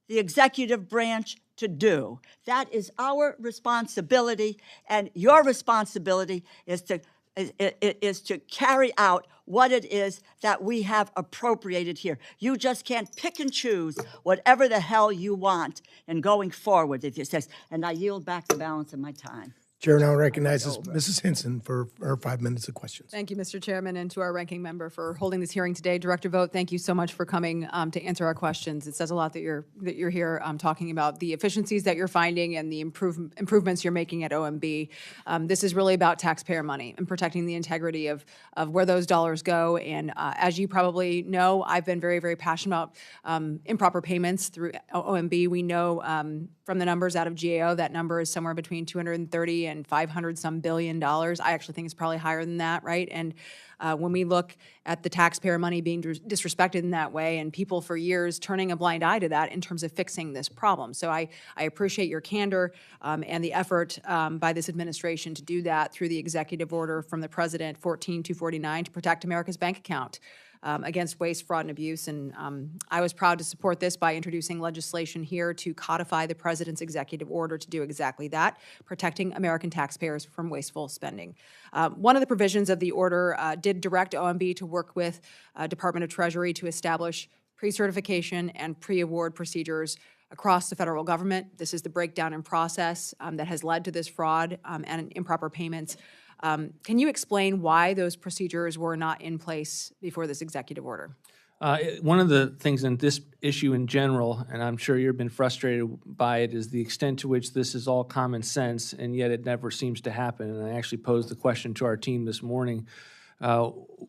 the executive branch to do. That is our responsibility, and your responsibility is to carry out what it is that we have appropriated here. You just can't pick and choose whatever the hell you want in going forward, if it says, and I yield back the balance of my time. Chair now recognizes Mrs. Hinson for her 5 minutes of questions. Thank you, Mr. Chairman, and to our ranking member for holding this hearing today. Director Vought, thank you so much for coming to answer our questions. It says a lot that you're here talking about the efficiencies that you're finding and the improvements you're making at OMB. This is really about taxpayer money and protecting the integrity of where those dollars go. And as you probably know, I've been very, very passionate about improper payments through OMB. We know from the numbers out of GAO that number is somewhere between 230 and 500-some billion dollars. I actually think it's probably higher than that, right? And when we look at the taxpayer money being disrespected in that way and people for years turning a blind eye to that in terms of fixing this problem. So I appreciate your candor and the effort by this administration to do that through the executive order from the president 14249 to protect America's bank account against waste, fraud, and abuse. And I was proud to support this by introducing legislation here to codify the president's executive order to do exactly that, protecting American taxpayers from wasteful spending. One of the provisions of the order did direct OMB to work with Department of Treasury to establish pre-certification and pre-award procedures across the federal government. This is the breakdown in process that has led to this fraud and improper payments. Can you explain why those procedures were not in place before this executive order? One of the things in this issue in general, and I'm sure you've been frustrated by it, is the extent to which this is all common sense, and yet it never seems to happen. And I actually posed the question to our team this morning,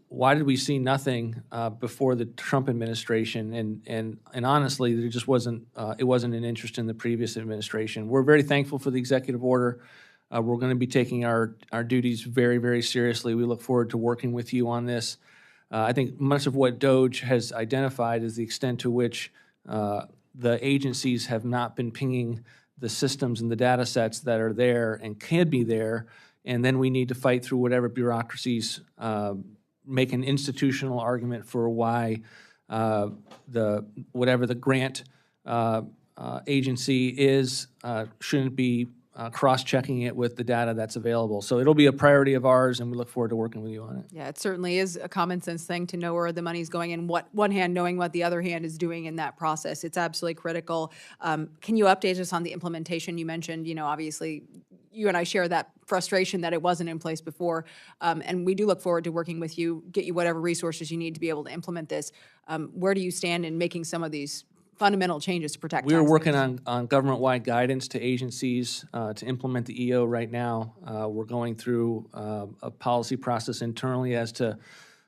why did we see nothing before the Trump administration? And honestly, there just wasn't, it wasn't an interest in the previous administration. We're very thankful for the executive order. We're going to be taking our duties very, very seriously. We look forward to working with you on this. I think much of what DOGE has identified is the extent to which the agencies have not been pinging the systems and the data sets that are there and can be there, and then we need to fight through whatever bureaucracies make an institutional argument for why whatever the grant agency is shouldn't be cross-checking it with the data that's available. So it'll be a priority of ours, and we look forward to working with you on it. Yeah, it certainly is a common sense thing to know where the money's going and what one hand knowing what the other hand is doing in that process. It's absolutely critical. Can you update us on the implementation? You mentioned, obviously you and I share that frustration that it wasn't in place before, and we do look forward to working with you, get you whatever resources you need to be able to implement this. Where do you stand in making some of these fundamental changes to protect We are taxpayers? working on government-wide guidance to agencies to implement the EO right now. We're going through a policy process internally as to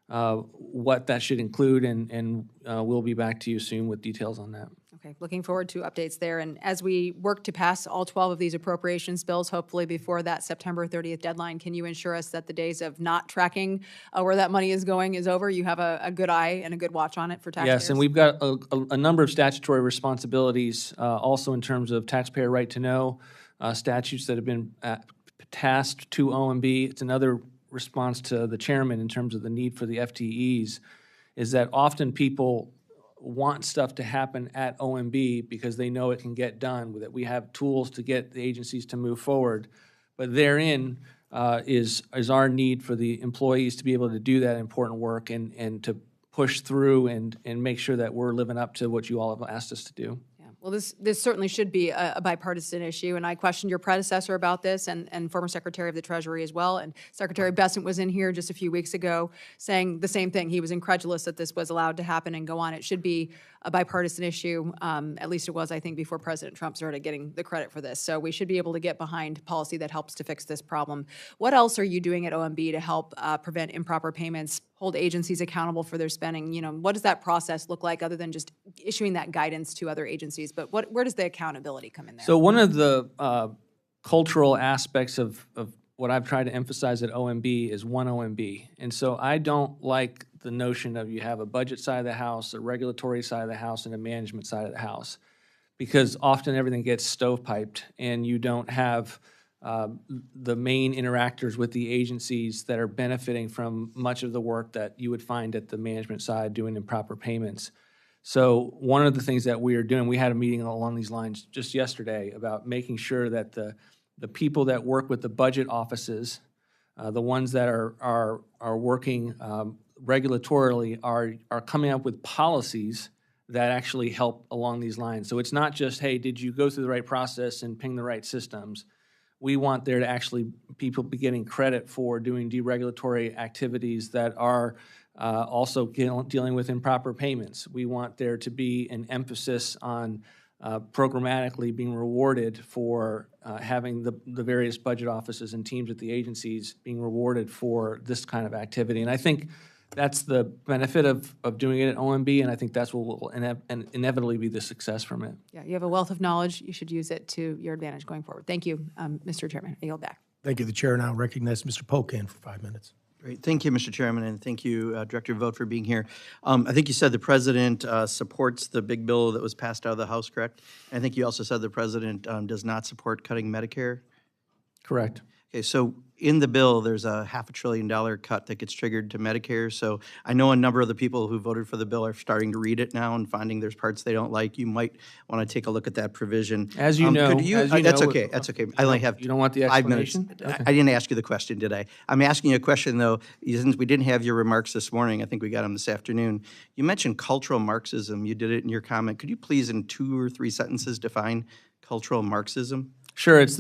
what that should include, and we'll be back to you soon with details on that. Okay, looking forward to updates there. And as we work to pass all 12 of these appropriations bills, hopefully before that September 30th deadline, can you ensure us that the days of not tracking where that money is going is over? You have a good eye and a good watch on it for taxpayers? Yes, and we've got a number of statutory responsibilities also in terms of taxpayer right to know, statutes that have been tasked to OMB. It's another response to the chairman in terms of the need for the FTEs, is that often people want stuff to happen at OMB because they know it can get done, that we have tools to get the agencies to move forward. But therein is our need for the employees to be able to do that important work and to push through and make sure that we're living up to what you all have asked us to do. Well, this certainly should be a bipartisan issue, and I questioned your predecessor about this and former Secretary of the Treasury as well, and Secretary Bessent was in here just a few weeks ago saying the same thing. He was incredulous that this was allowed to happen and go on. It should be a bipartisan issue. At least it was, I think, before President Trump started getting the credit for this. So we should be able to get behind policy that helps to fix this problem. What else are you doing at OMB to help prevent improper payments, hold agencies accountable for their spending? What does that process look like other than just issuing that guidance to other agencies? But where does the accountability come in there? So one of the cultural aspects of what I've tried to emphasize at OMB is one OMB. And so I don't like the notion of you have a budget side of the house, a regulatory side of the house, and a management side of the house, because often everything gets stovepiped and you don't have the main interactors with the agencies that are benefiting from much of the work that you would find at the management side doing improper payments. So one of the things that we are doing, we had a meeting along these lines just yesterday about making sure that the people that work with the budget offices, the ones that are working regulatorily, are coming up with policies that actually help along these lines. So it's not just, hey, did you go through the right process and ping the right systems? We want there to actually people be getting credit for doing deregulatory activities that are also dealing with improper payments. We want there to be an emphasis on programmatically being rewarded for having the various budget offices and teams at the agencies being rewarded for this kind of activity. And I think that's the benefit of doing it at OMB, and I think that's what will inevitably be the success from it. Yeah, you have a wealth of knowledge. You should use it to your advantage going forward. Thank you, Mr. Chairman. I yield back. Thank you. The chair now recognizes Mr. Pocan for 5 minutes. Great. Thank you, Mr. Chairman, and thank you, Director Vought, for being here. I think you said the president supports the big bill that was passed out of the House, correct? I think you also said the president does not support cutting Medicare. Correct. Okay, so in the bill, there's a $500 billion cut that gets triggered to Medicare. So I know a number of the people who voted for the bill are starting to read it now and finding there's parts they don't like. You might want to take a look at that provision. As you know, That's okay. That's okay. I only have you don't want the 5 minutes. explanation? Okay. I didn't ask you the question, did I? I'm asking you a question though. Since we didn't have your remarks this morning, I think we got them this afternoon. You mentioned cultural Marxism. You did it in your comment. Could you please, in 2 or 3 sentences, define cultural Marxism? Sure, it's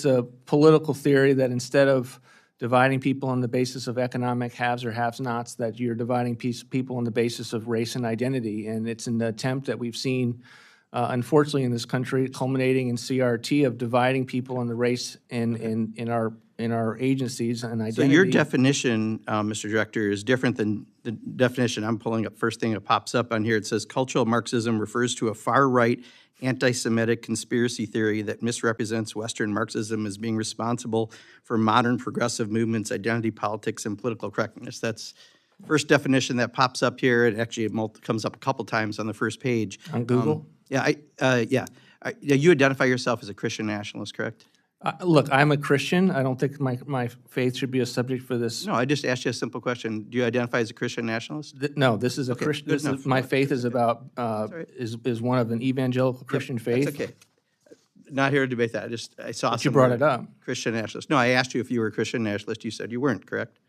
a political theory that instead of dividing people on the basis of economic haves or have-nots, that you're dividing people on the basis of race and identity. And it's an attempt that we've seen, unfortunately, in this country, culminating in CRT, of dividing people on the race in our agencies and identity. So your definition, Mr. Director, is different than the definition I'm pulling up. First thing that pops up on here, it says cultural Marxism refers to a far-right anti-Semitic conspiracy theory that misrepresents Western Marxism as being responsible for modern progressive movements, identity politics, and political correctness. That's first definition that pops up here. It actually comes up a couple times on the first page. On Google? You identify yourself as a Christian nationalist, correct? Look, I'm a Christian. I don't think my faith should be a subject for this. No, I just asked you a simple question. Do you identify as a Christian nationalist? No, this is a Christian. good enough. My faith is about is one of an evangelical Christian faith. That's okay. Not here to debate that. I saw But you brought it up. Christian nationalist. No, I asked you if you were a Christian nationalist. You said you weren't, correct?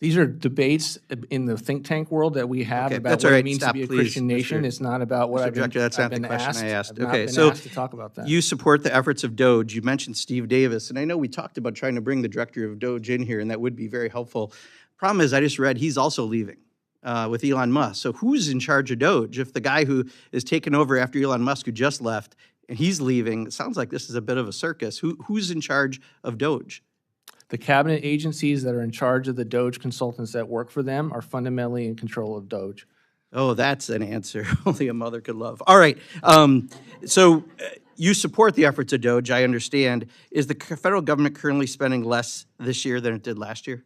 These are debates in the think tank world that we have Okay, about that's what all right. it means Stop, to be a please, Christian nation. Mr. It's not about what I've been, Director, that's not I've the been question asked. I asked. I've not Okay, been so asked to talk about that. you support the efforts of DOGE. You mentioned Steve Davis, and I know we talked about trying to bring the director of DOGE in here, and that would be very helpful. Problem is, I just read he's also leaving with Elon Musk. So who's in charge of DOGE? If the guy who is taking over after Elon Musk, who just left, and he's leaving, it sounds like this is a bit of a circus. Who's in charge of DOGE? The cabinet agencies that are in charge of the DOGE consultants that work for them are fundamentally in control of DOGE. Oh, that's an answer only a mother could love. All right. You support the efforts of DOGE, I understand. Is the federal government currently spending less this year than it did last year?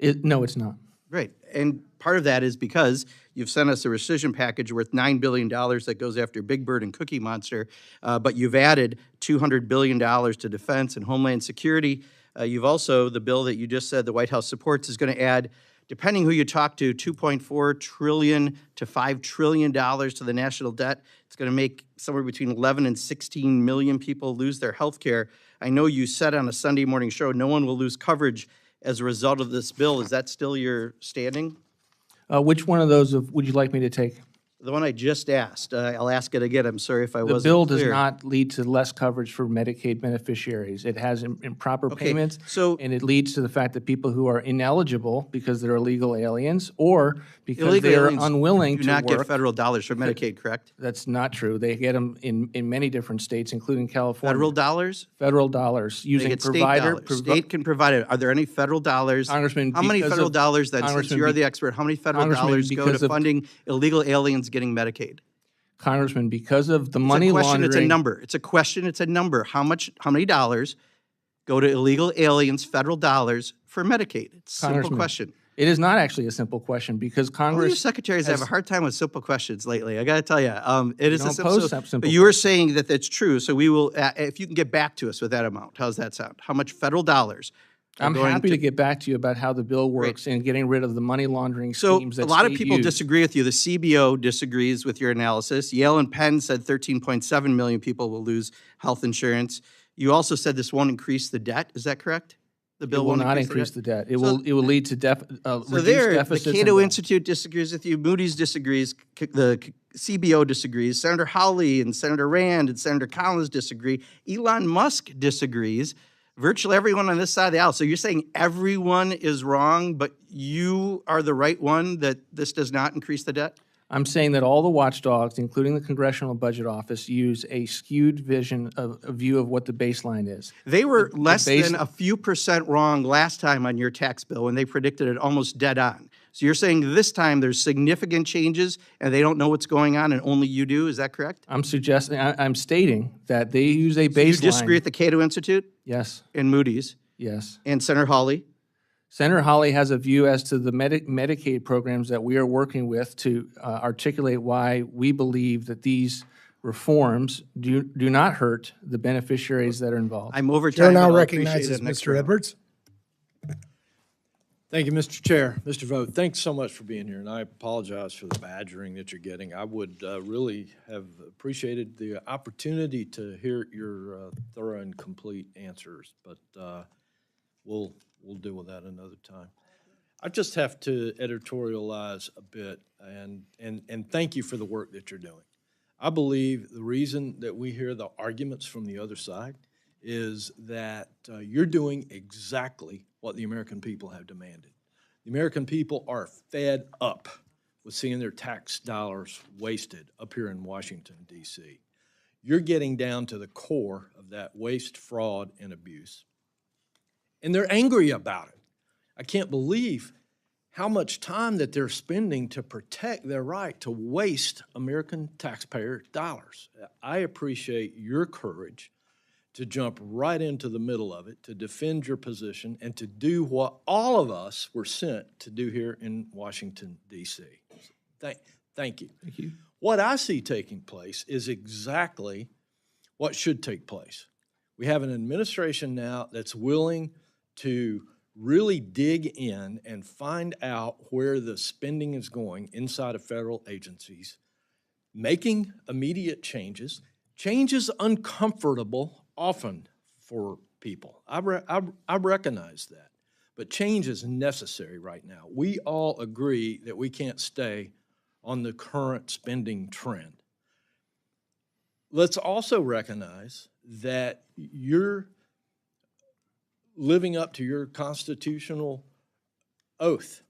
No, it's not. Right. And part of that is because you've sent us a rescission package worth $9 billion that goes after Big Bird and Cookie Monster, but you've added $200 billion to defense and homeland security. You've also, the bill that you just said the White House supports is going to add, depending who you talk to, $2.4 trillion to $5 trillion to the national debt. It's going to make somewhere between 11 and 16 million people lose their health care. I know you said on a Sunday morning show no one will lose coverage as a result of this bill. Is that still your standing? Which one of those would you like me to take? The one I just asked. I'll ask it again. I'm sorry if I The wasn't bill clear. does not lead to less coverage for Medicaid beneficiaries. It has improper payments, and it leads to the fact that people who are ineligible because they're illegal aliens or because Illegal they are aliens unwilling do to not work. get federal dollars for Medicaid, correct? That's not true. They get them in many different states, including California. Federal dollars? Federal dollars They using get state provider. dollars. State can provide it. Are there any federal dollars? Congressman, how many because federal of- dollars then, since Congressman, you're be- the expert, how many federal Congressman, dollars go because to of- funding illegal aliens getting Medicaid? Congressman, because of the It's money a question, laundering. it's a number. It's a question, it's a number. How many dollars go to illegal aliens, federal dollars, for Medicaid? It's a simple Congressman, question. It is not actually a simple question because All Congress. you secretaries have a hard time with simple questions lately. I got to tell you, it is a don't simple. pose simple But you were saying that that's true, so we will. If you can get back to us with that amount, how's that sound? How much federal dollars? I'm happy to get back to you about how the bill works and getting rid of the money laundering So schemes a that lot of state people use. disagree with you. The CBO disagrees with your analysis. Yale and Penn said 13.7 million people will lose health insurance. You also said this won't increase the debt. Is that correct? The It bill will won't not increase the debt. It will lead to So reduced there, the deficits. and Cato debt. Institute disagrees with you. Moody's disagrees. The CBO disagrees. Senator Hawley and Senator Rand and Senator Collins disagree. Elon Musk disagrees. Virtually everyone on this side of the aisle. So you're saying everyone is wrong, but you are the right one, that this does not increase the debt? I'm saying that all the watchdogs, including the Congressional Budget Office, use a skewed vision of a view of what the baseline is. They were less base- than a few percent wrong last time on your tax bill when they predicted it almost dead on. So you're saying this time there's significant changes and they don't know what's going on and only you do, is that correct? I'm suggesting, I'm stating that they use a You baseline. disagree with the Cato Institute Yes, and Moody's yes. and Senator Hawley? Senator Hawley has a view as to the Medicaid programs that we are working with to articulate why we believe that these reforms do not hurt the beneficiaries that are involved. I'm over Chair time, but now I'll appreciate recognizes it next Mr. round. Edwards. Thank you, Mr. Chair. Mr. Vogt, thanks so much for being here, and I apologize for the badgering that you're getting. I would really have appreciated the opportunity to hear your thorough and complete answers, but we'll deal with that another time. I just have to editorialize a bit, and thank you for the work that you're doing. I believe the reason that we hear the arguments from the other side is that you're doing exactly what the American people have demanded. The American people are fed up with seeing their tax dollars wasted up here in Washington, D.C. You're getting down to the core of that waste, fraud, and abuse. And they're angry about it. I can't believe how much time that they're spending to protect their right to waste American taxpayer dollars. I appreciate your courage to jump right into the middle of it, to defend your position, and to do what all of us were sent to do here in Washington, D.C. Thank you. Thank you. What I see taking place is exactly what should take place. We have an administration now that's willing to really dig in and find out where the spending is going inside of federal agencies, making immediate changes uncomfortable often for people. I recognize that, but change is necessary right now. We all agree that we can't stay on the current spending trend. Let's also recognize that you're living up to your constitutional oath.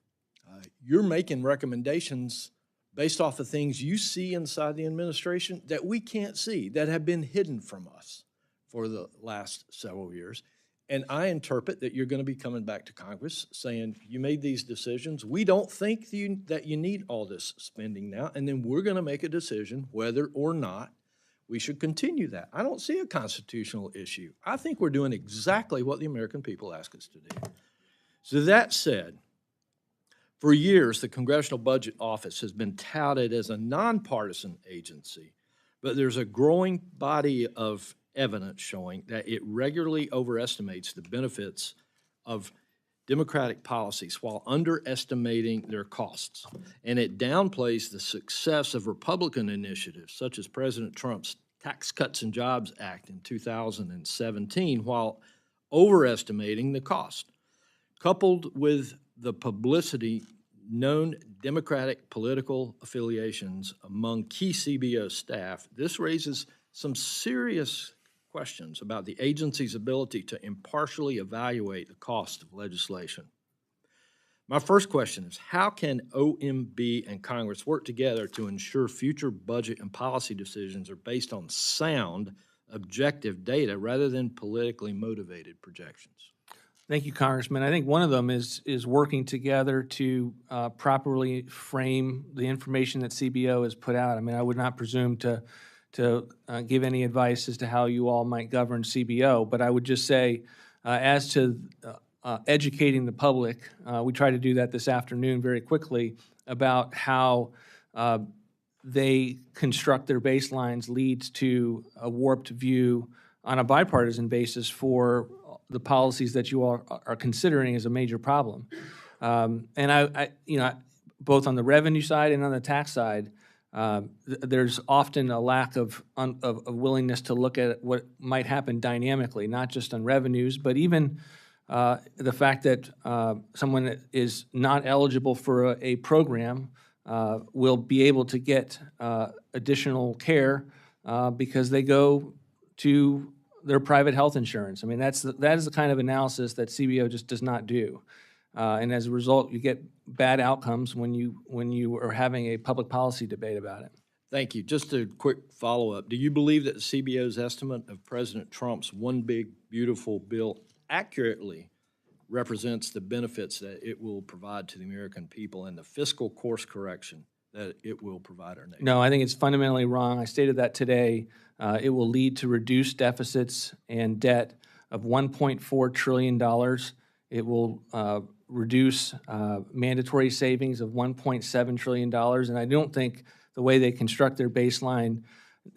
You're making recommendations based off of things you see inside the administration that we can't see, that have been hidden from us for the last several years. And I interpret that you're going to be coming back to Congress saying, you made these decisions. We don't think that you need all this spending now. And then we're going to make a decision whether or not we should continue that. I don't see a constitutional issue. I think we're doing exactly what the American people ask us to do. So that said, for years, the Congressional Budget Office has been touted as a nonpartisan agency, but there's a growing body of evidence showing that it regularly overestimates the benefits of Democratic policies while underestimating their costs. And it downplays the success of Republican initiatives, such as President Trump's Tax Cuts and Jobs Act in 2017, while overestimating the cost. Coupled with the publicity, known Democratic political affiliations among key CBO staff, this raises some serious questions about the agency's ability to impartially evaluate the cost of legislation. My first question is, how can OMB and Congress work together to ensure future budget and policy decisions are based on sound, objective data rather than politically motivated projections? Thank you, Congressman. I think one of them is working together to properly frame the information that CBO has put out. I mean, I would not presume to give any advice as to how you all might govern CBO, but I would just say, as to educating the public, we try to do that this afternoon very quickly about how they construct their baselines leads to a warped view on a bipartisan basis for the policies that you all are considering as a major problem. And I both on the revenue side and on the tax side, there's often a lack of willingness to look at what might happen dynamically, not just on revenues, but even the fact that someone that is not eligible for a program will be able to get additional care because they go to their private health insurance. I mean, that is the kind of analysis that CBO just does not do. And as a result, you get bad outcomes when you are having a public policy debate about it. Thank you. Just a quick follow-up. Do you believe that the CBO's estimate of President Trump's One Big Beautiful Bill accurately represents the benefits that it will provide to the American people and the fiscal course correction that it will provide our nation. No, I think it's fundamentally wrong. I stated that today. It will lead to reduced deficits and debt of $1.4 trillion. It will reduce mandatory savings of $1.7 trillion. And I don't think the way they construct their baseline,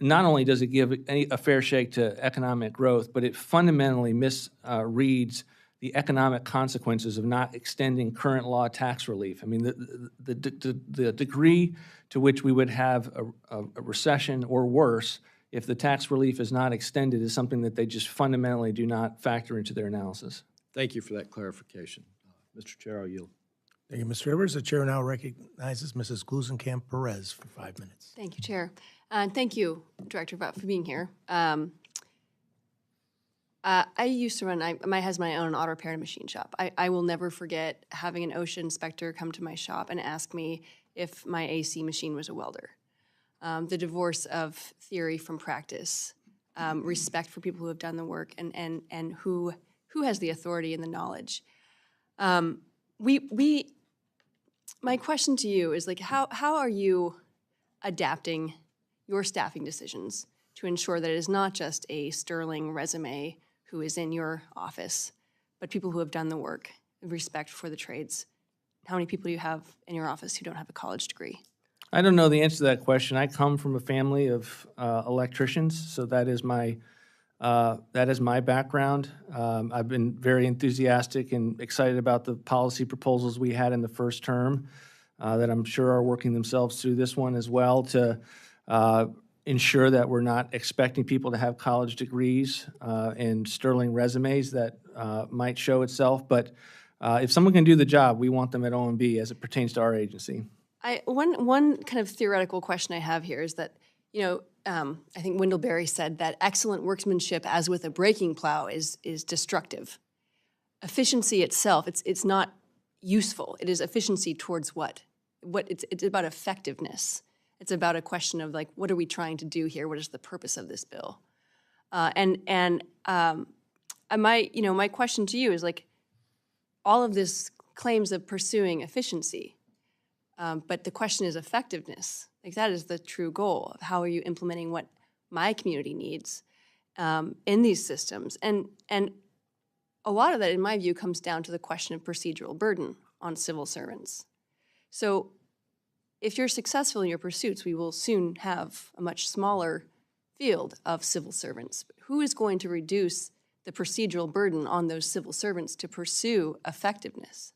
not only does it give a fair shake to economic growth, but it fundamentally misreads the economic consequences of not extending current law tax relief. I mean, the degree to which we would have a recession or worse if the tax relief is not extended is something that they just fundamentally do not factor into their analysis. Thank you for that clarification. Mr. Chair, I'll yield. Thank you, Mr. Rivers. The chair now recognizes Mrs. Glusenkamp Perez for 5 minutes. Thank you, Chair. And thank you, Director Vought, for being here. I used to run, has my own auto repair and machine shop. I will never forget having an OSHA inspector come to my shop and ask me if my AC machine was a welder. The divorce of theory from practice, respect for people who have done the work and who has the authority and the knowledge. My question to you is, like, how are you adapting your staffing decisions to ensure that it is not just a sterling resume who is in your office, but people who have done the work, respect for the trades? How many people do you have in your office who don't have a college degree? I don't know the answer to that question. I come from a family of electricians, so that is my background. I've been very enthusiastic and excited about the policy proposals we had in the first term that I'm sure are working themselves through this one as well to ensure that we're not expecting people to have college degrees and sterling resumes that might show itself. But if someone can do the job, we want them at OMB as it pertains to our agency. One kind of theoretical question I have here is that, I think Wendell Berry said that excellent workmanship, as with a breaking plow, is destructive. Efficiency itself, it's not useful. It is efficiency towards what? It's about effectiveness. It's about a question of, like, what are we trying to do here? What is the purpose of this bill? My question to you is, like, all of this claims of pursuing efficiency, but the question is effectiveness. Like, that is the true goal of how are you implementing what my community needs in these systems. And a lot of that, in my view, comes down to the question of procedural burden on civil servants. So if you're successful in your pursuits, we will soon have a much smaller field of civil servants. Who is going to reduce the procedural burden on those civil servants to pursue effectiveness?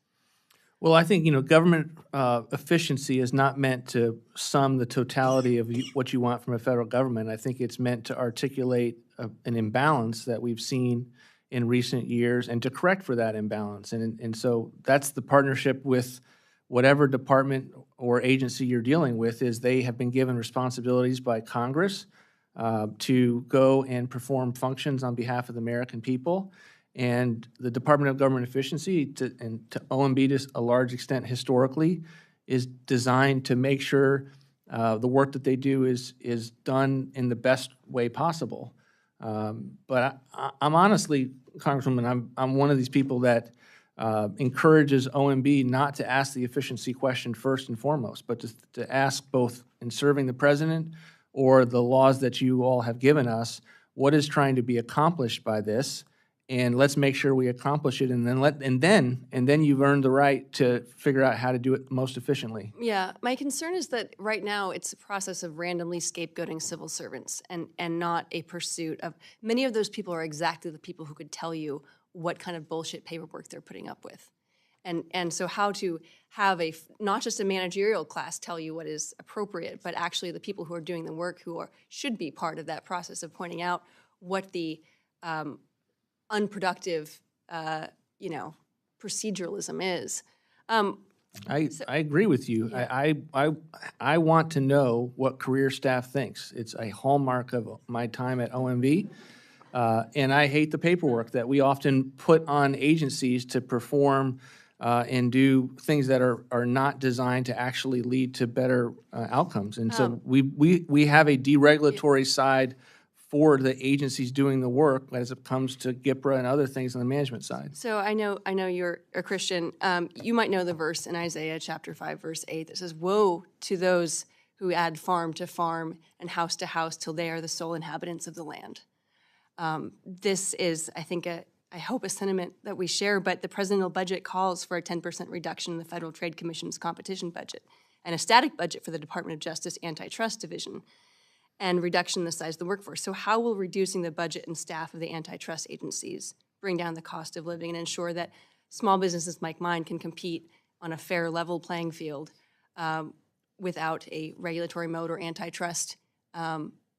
Well, I think, government efficiency is not meant to sum the totality of what you want from a federal government. I think it's meant to articulate an imbalance that we've seen in recent years and to correct for that imbalance. And so that's the partnership with whatever department or agency you're dealing with. Is they have been given responsibilities by Congress to go and perform functions on behalf of the American people. And the Department of Government Efficiency, to OMB to a large extent historically, is designed to make sure the work that they do is done in the best way possible. But I'm honestly, Congresswoman, I'm one of these people that encourages OMB not to ask the efficiency question first and foremost, but to ask both in serving the president or the laws that you all have given us, what is trying to be accomplished by this, and let's make sure we accomplish it, and then you've earned the right to figure out how to do it most efficiently. Yeah, my concern is that right now it's a process of randomly scapegoating civil servants and not a pursuit of, many of those people are exactly the people who could tell you what kind of bullshit paperwork they're putting up with. And so how to have not just a managerial class tell you what is appropriate, but actually the people who are doing the work should be part of that process of pointing out what the unproductive, proceduralism is. I agree with you. Yeah. I want to know what career staff thinks. It's a hallmark of my time at OMB. And I hate the paperwork that we often put on agencies to perform and do things that are not designed to actually lead to better outcomes. And so we have a deregulatory side for the agencies doing the work as it comes to GIPRA and other things on the management side. So I know you're a Christian. You might know the verse in Isaiah chapter 5, verse 8 that says, "Woe to those who add farm to farm and house to house till they are the sole inhabitants of the land." This is, I think, I hope a sentiment that we share, but the presidential budget calls for a 10% reduction in the Federal Trade Commission's competition budget and a static budget for the Department of Justice Antitrust Division, and reduction in the size of the workforce. So how will reducing the budget and staff of the antitrust agencies bring down the cost of living and ensure that small businesses like mine can compete on a fair, level playing field without a regulatory mode or antitrust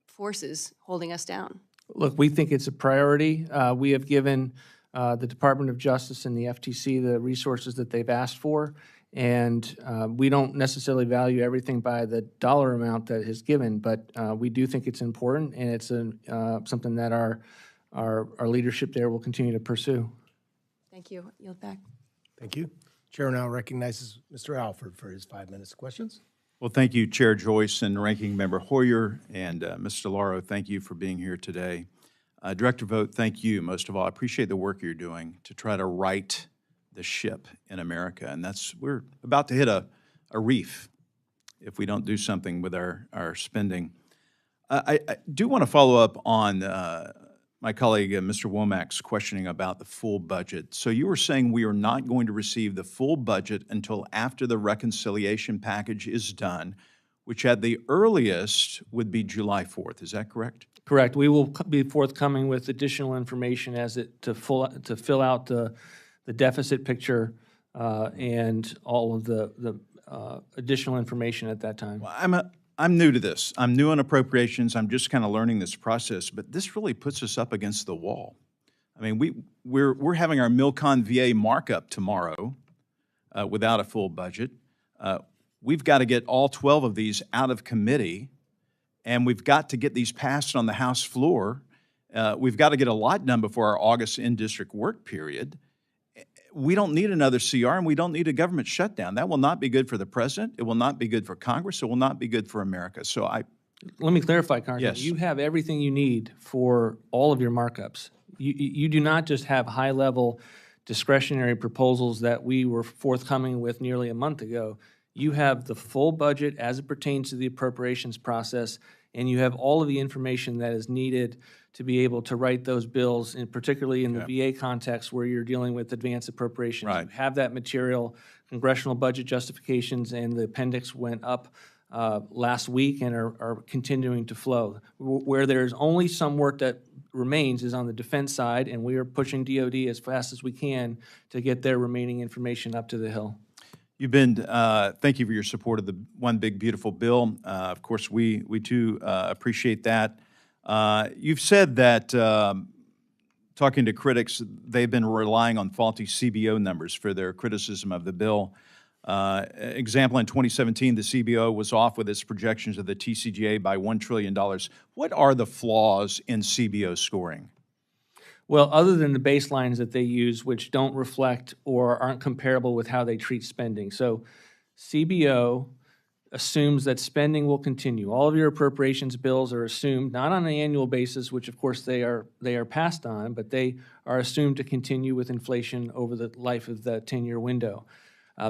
forces holding us down? Look, we think it's a priority. We have given the Department of Justice and the FTC the resources that they've asked for, and we don't necessarily value everything by the dollar amount that is given, but we do think it's important, and it's something that our leadership there will continue to pursue. Thank you. Yield back. Thank you. Chair now recognizes Mr. Alford for his 5 minutes of questions. Well, thank you, Chair Joyce and Ranking Member Hoyer, and Mr. Lauro, thank you for being here today. Director Vought, thank you most of all. I appreciate the work you're doing to try to right the ship in America, and we're about to hit a reef if we don't do something with our spending. I do want to follow up on my colleague, Mr. Womack's questioning about the full budget. So you were saying we are not going to receive the full budget until after the reconciliation package is done, which at the earliest would be July 4th. Is that correct? Correct. We will be forthcoming with additional information to fill out the deficit picture and all of the additional information at that time. Well, I'm new to this. I'm new on appropriations. I'm just kind of learning this process, but this really puts us up against the wall. I mean, we're having our Milcon VA markup tomorrow without a full budget. We've got to get all 12 of these out of committee, and we've got to get these passed on the House floor. We've got to get a lot done before our August in-district work period. We don't need another CR, and we don't need a government shutdown. That will not be good for the president. It will not be good for Congress. It will not be good for America. So let me clarify, Congressman. Yes. You have everything you need for all of your markups. You do not just have high-level discretionary proposals that we were forthcoming with nearly a month ago. You have the full budget as it pertains to the appropriations process, and you have all of the information that is needed to be able to write those bills, and particularly in the VA context where you're dealing with advanced appropriations. Right. You have that material. Congressional budget justifications and the appendix went up last week and are continuing to flow. Where there's only some work that remains is on the defense side, and we are pushing DOD as fast as we can to get their remaining information up to the Hill. you've been, thank you for your support of the One Big Beautiful Bill. Of course, we too appreciate that. You've said that, talking to critics, they've been relying on faulty CBO numbers for their criticism of the bill. Example, in 2017, the CBO was off with its projections of the TCJA by $1 trillion. What are the flaws in CBO scoring? Well, other than the baselines that they use, which don't reflect or aren't comparable with how they treat spending. So CBO assumes that spending will continue. All of your appropriations bills are assumed, not on an annual basis, which of course they are passed on, but they are assumed to continue with inflation over the life of the 10-year window.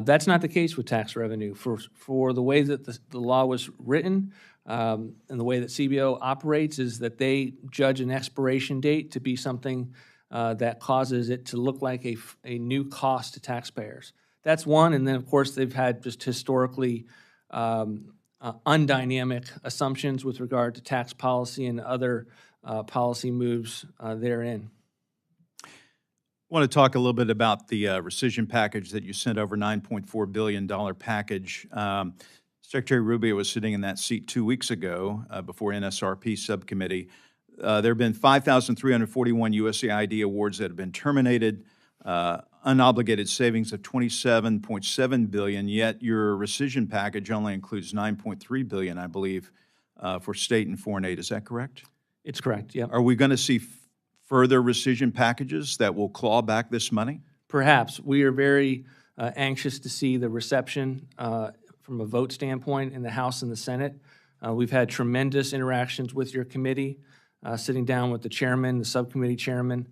That's not the case with tax revenue. For the way that the law was written and the way that CBO operates is that they judge an expiration date to be something that causes it to look like a new cost to taxpayers. That's one, and then of course they've had just historically undynamic assumptions with regard to tax policy and other policy moves therein. I want to talk a little bit about the rescission package that you sent over, $9.4 billion package. Secretary Rubio was sitting in that seat 2 weeks ago before NSRP subcommittee. There have been 5,341 USAID awards that have been terminated, unobligated savings of $27.7 billion, yet your rescission package only includes $9.3 billion, I believe, for state and foreign aid. Is that correct? It's correct, yeah. Are we going to see further rescission packages that will claw back this money? Perhaps. We are very anxious to see the reception from a vote standpoint in the House and the Senate. We've had tremendous interactions with your committee. sitting down with the chairman, the subcommittee chairman,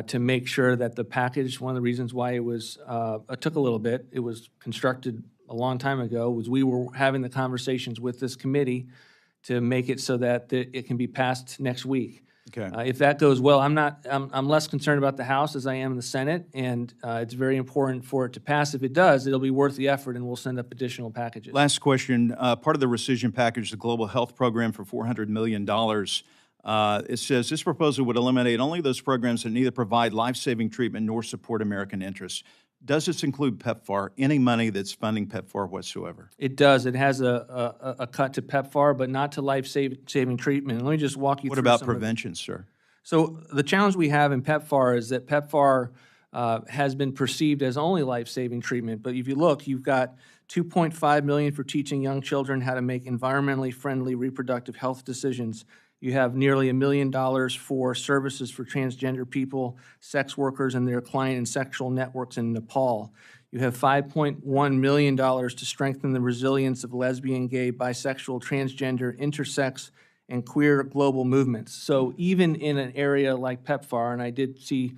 to make sure that the package, one of the reasons why it took a little bit, it was constructed a long time ago, was we were having the conversations with this committee to make it so that it can be passed next week. Okay. If that goes well, I'm less concerned about the House as I am in the Senate, and it's very important for it to pass. If it does, it'll be worth the effort, and we'll send up additional packages. Last question. Part of the rescission package, the Global Health Program for $400 million, it says this proposal would eliminate only those programs that neither provide life-saving treatment nor support American interests. Does this include PEPFAR, any money that's funding PEPFAR whatsoever? It does. It has a cut to PEPFAR, but not to life-saving treatment. And let me just walk you What through about some of prevention, sir? So the challenge we have in PEPFAR is that PEPFAR has been perceived as only life-saving treatment. But if you look, you've got $2.5 million for teaching young children how to make environmentally friendly reproductive health decisions. You have nearly $1 million for services for transgender people, sex workers, and their client and sexual networks in Nepal. You have $5.1 million to strengthen the resilience of lesbian, gay, bisexual, transgender, intersex, and queer global movements. So even in an area like PEPFAR, and I did see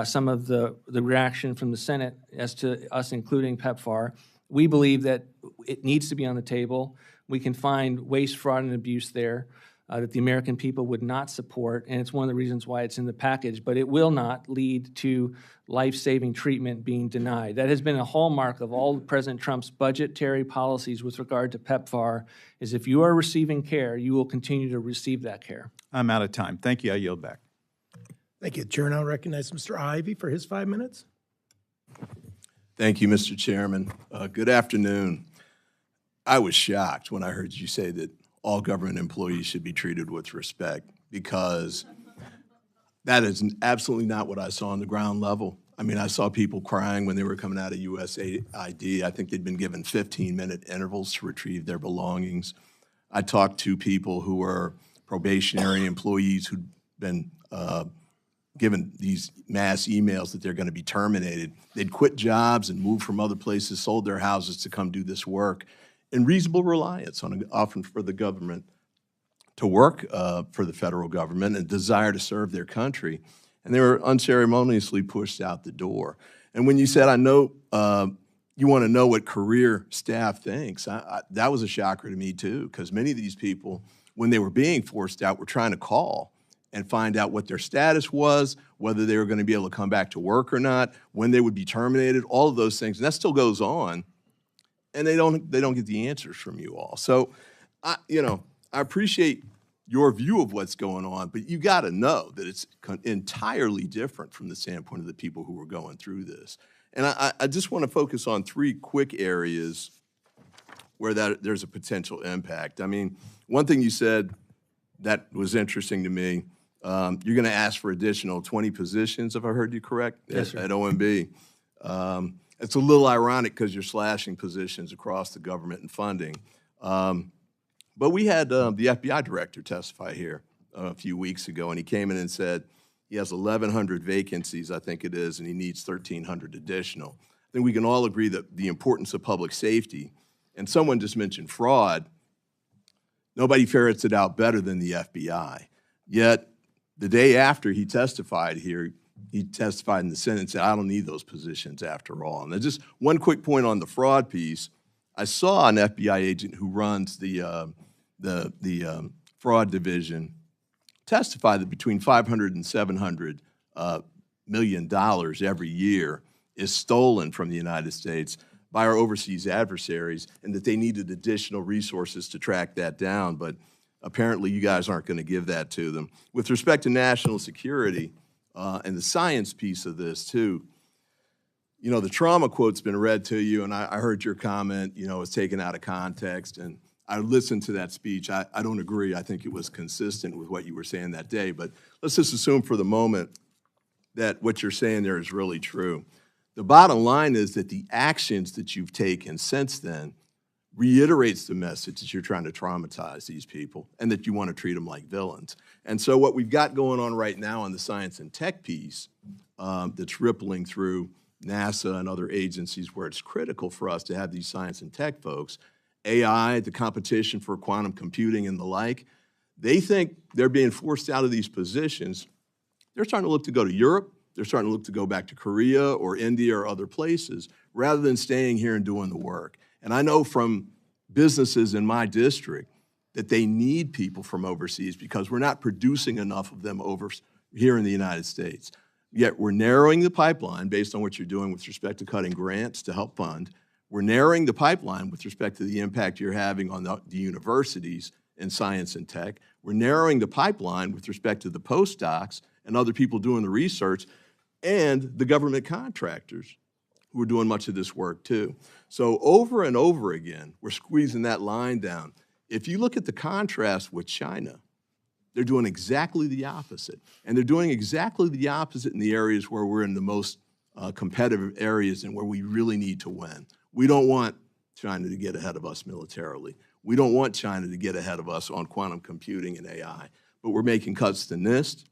some of the reaction from the Senate as to us including PEPFAR, we believe that it needs to be on the table. We can find waste, fraud, and abuse there that the American people would not support, and it's one of the reasons why it's in the package, but it will not lead to life-saving treatment being denied. That has been a hallmark of all of President Trump's budgetary policies with regard to PEPFAR, is if you are receiving care, you will continue to receive that care. I'm out of time. Thank you. I yield back. Thank you. The chair now recognizes Mr. Ivy for his 5 minutes. Thank you, Mr. Chairman. Good afternoon. I was shocked when I heard you say that all government employees should be treated with respect, because that is absolutely not what I saw on the ground level. I mean, I saw people crying when they were coming out of USAID. I think they'd been given 15-minute intervals to retrieve their belongings. I talked to people who were probationary employees who'd been given these mass emails that they're going to be terminated. They'd quit jobs and moved from other places, sold their houses to come do this work, in reasonable reliance on often for the government to work for the federal government and desire to serve their country. And they were unceremoniously pushed out the door. And when you said, I know you want to know what career staff thinks, that was a shocker to me too, because many of these people, when they were being forced out, were trying to call and find out what their status was, whether they were going to be able to come back to work or not, when they would be terminated, all of those things. And that still goes on. And they don't get the answers from you all. So, I appreciate your view of what's going on, but you got to know that it's entirely different from the standpoint of the people who were going through this. And I just want to focus on 3 quick areas where there's a potential impact. I mean, one thing you said that was interesting to me, you're going to ask for additional 20 positions, if I heard you correct, yes, sir. at OMB. It's a little ironic because you're slashing positions across the government and funding. But we had the FBI director testify here a few weeks ago, and he came in and said he has 1,100 vacancies, I think it is, and he needs 1,300 additional. I think we can all agree that the importance of public safety, and someone just mentioned fraud, nobody ferrets it out better than the FBI. Yet, the day after he testified here, he testified in the Senate and said, I don't need those positions after all. And just one quick point on the fraud piece. I saw an FBI agent who runs the fraud division testify that between $500 and $700 million every year is stolen from the United States by our overseas adversaries, and that they needed additional resources to track that down. But apparently you guys aren't going to give that to them. With respect to national security, and the science piece of this, too. The trauma quote's been read to you, and I heard your comment, it's taken out of context, and I listened to that speech. I don't agree. I think it was consistent with what you were saying that day, but let's just assume for the moment that what you're saying there is really true. The bottom line is that the actions that you've taken since then reiterates the message that you're trying to traumatize these people and that you want to treat them like villains. And so what we've got going on right now on the science and tech piece that's rippling through NASA and other agencies where it's critical for us to have these science and tech folks, AI, the competition for quantum computing and the like, they think they're being forced out of these positions, they're starting to look to go to Europe. They're starting to look to go back to Korea or India or other places rather than staying here and doing the work. And I know from businesses in my district that they need people from overseas because we're not producing enough of them over here in the United States. Yet we're narrowing the pipeline based on what you're doing with respect to cutting grants to help fund. We're narrowing the pipeline with respect to the impact you're having on the universities in science and tech. We're narrowing the pipeline with respect to the postdocs and other people doing the research and the government contractors who are doing much of this work too. So over and over again, we're squeezing that line down. If you look at the contrast with China, they're doing exactly the opposite. And they're doing exactly the opposite in the areas where we're in the most competitive areas and where we really need to win. We don't want China to get ahead of us militarily. We don't want China to get ahead of us on quantum computing and AI. But we're making cuts to NIST.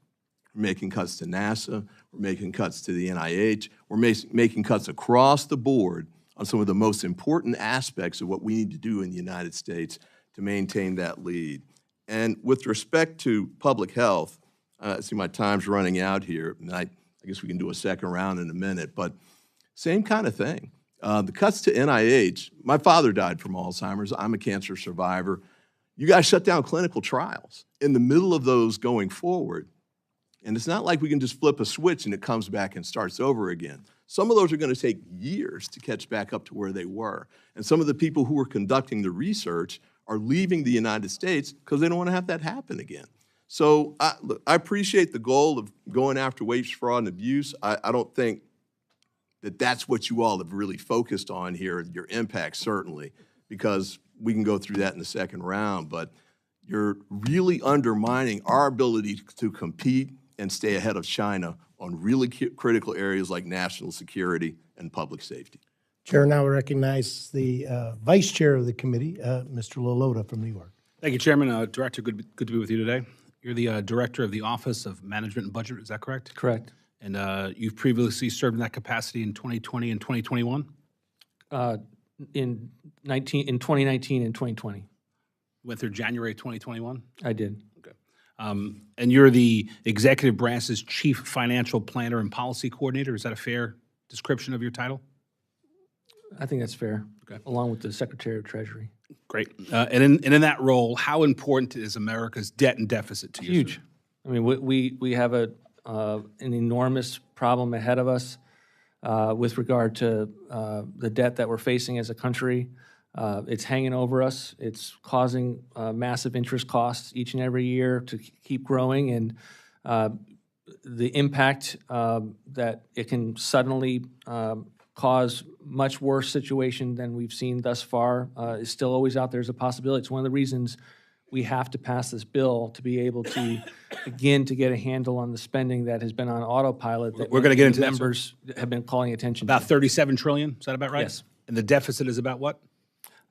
We're making cuts to NASA. We're making cuts to the NIH. We're making cuts across the board on some of the most important aspects of what we need to do in the United States to maintain that lead. And with respect to public health, I see my time's running out here, and I guess we can do a second round in a minute, but same kind of thing. The cuts to NIH, my father died from Alzheimer's. I'm a cancer survivor. You guys shut down clinical trials in the middle of those going forward. And it's not like we can just flip a switch and it comes back and starts over again. Some of those are going to take years to catch back up to where they were. And some of the people who were conducting the research are leaving the United States because they don't want to have that happen again. So look, I appreciate the goal of going after waste, fraud, and abuse. I don't think that that's what you all have really focused on here, your impact certainly, because we can go through that in the second round, but you're really undermining our ability to compete and stay ahead of China on really critical areas like national security and public safety. Chair now recognizes the Vice Chair of the committee, Mr. Lolota from New York. Thank you, Chairman. Director, good to be with you today. You're the Director of the Office of Management and Budget, is that correct? Correct. And you've previously served in that capacity in 2020 and 2021? In 2019 and 2020. Went through January 2021? I did. Okay. And you're the executive branch's Chief Financial Planner and Policy Coordinator. Is that a fair description of your title? I think that's fair, Okay. along with the Secretary of Treasury. Great. And in that role, how important is America's debt and deficit to you? Huge. I mean, we have an enormous problem ahead of us with regard to the debt that we're facing as a country. It's hanging over us. It's causing massive interest costs each and every year to keep growing, and the impact that it can suddenly cause much worse situation than we've seen thus far is still always out there as a possibility. It's one of the reasons we have to pass this bill to be able to begin to get a handle on the spending that has been on autopilot that We're going to get into that, members have been calling attention About to. 37 trillion, is that about right? Yes. And the deficit is about what?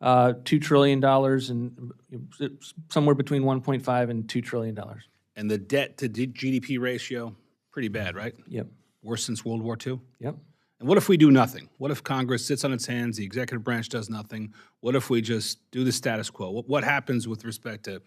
$2 trillion and somewhere between 1.5 and $2 trillion. And the debt to GDP ratio, pretty bad, right? Yep. Worse since World War II? Yep. And what if we do nothing? What if Congress sits on its hands, the executive branch does nothing? What if we just do the status quo? What happens with respect to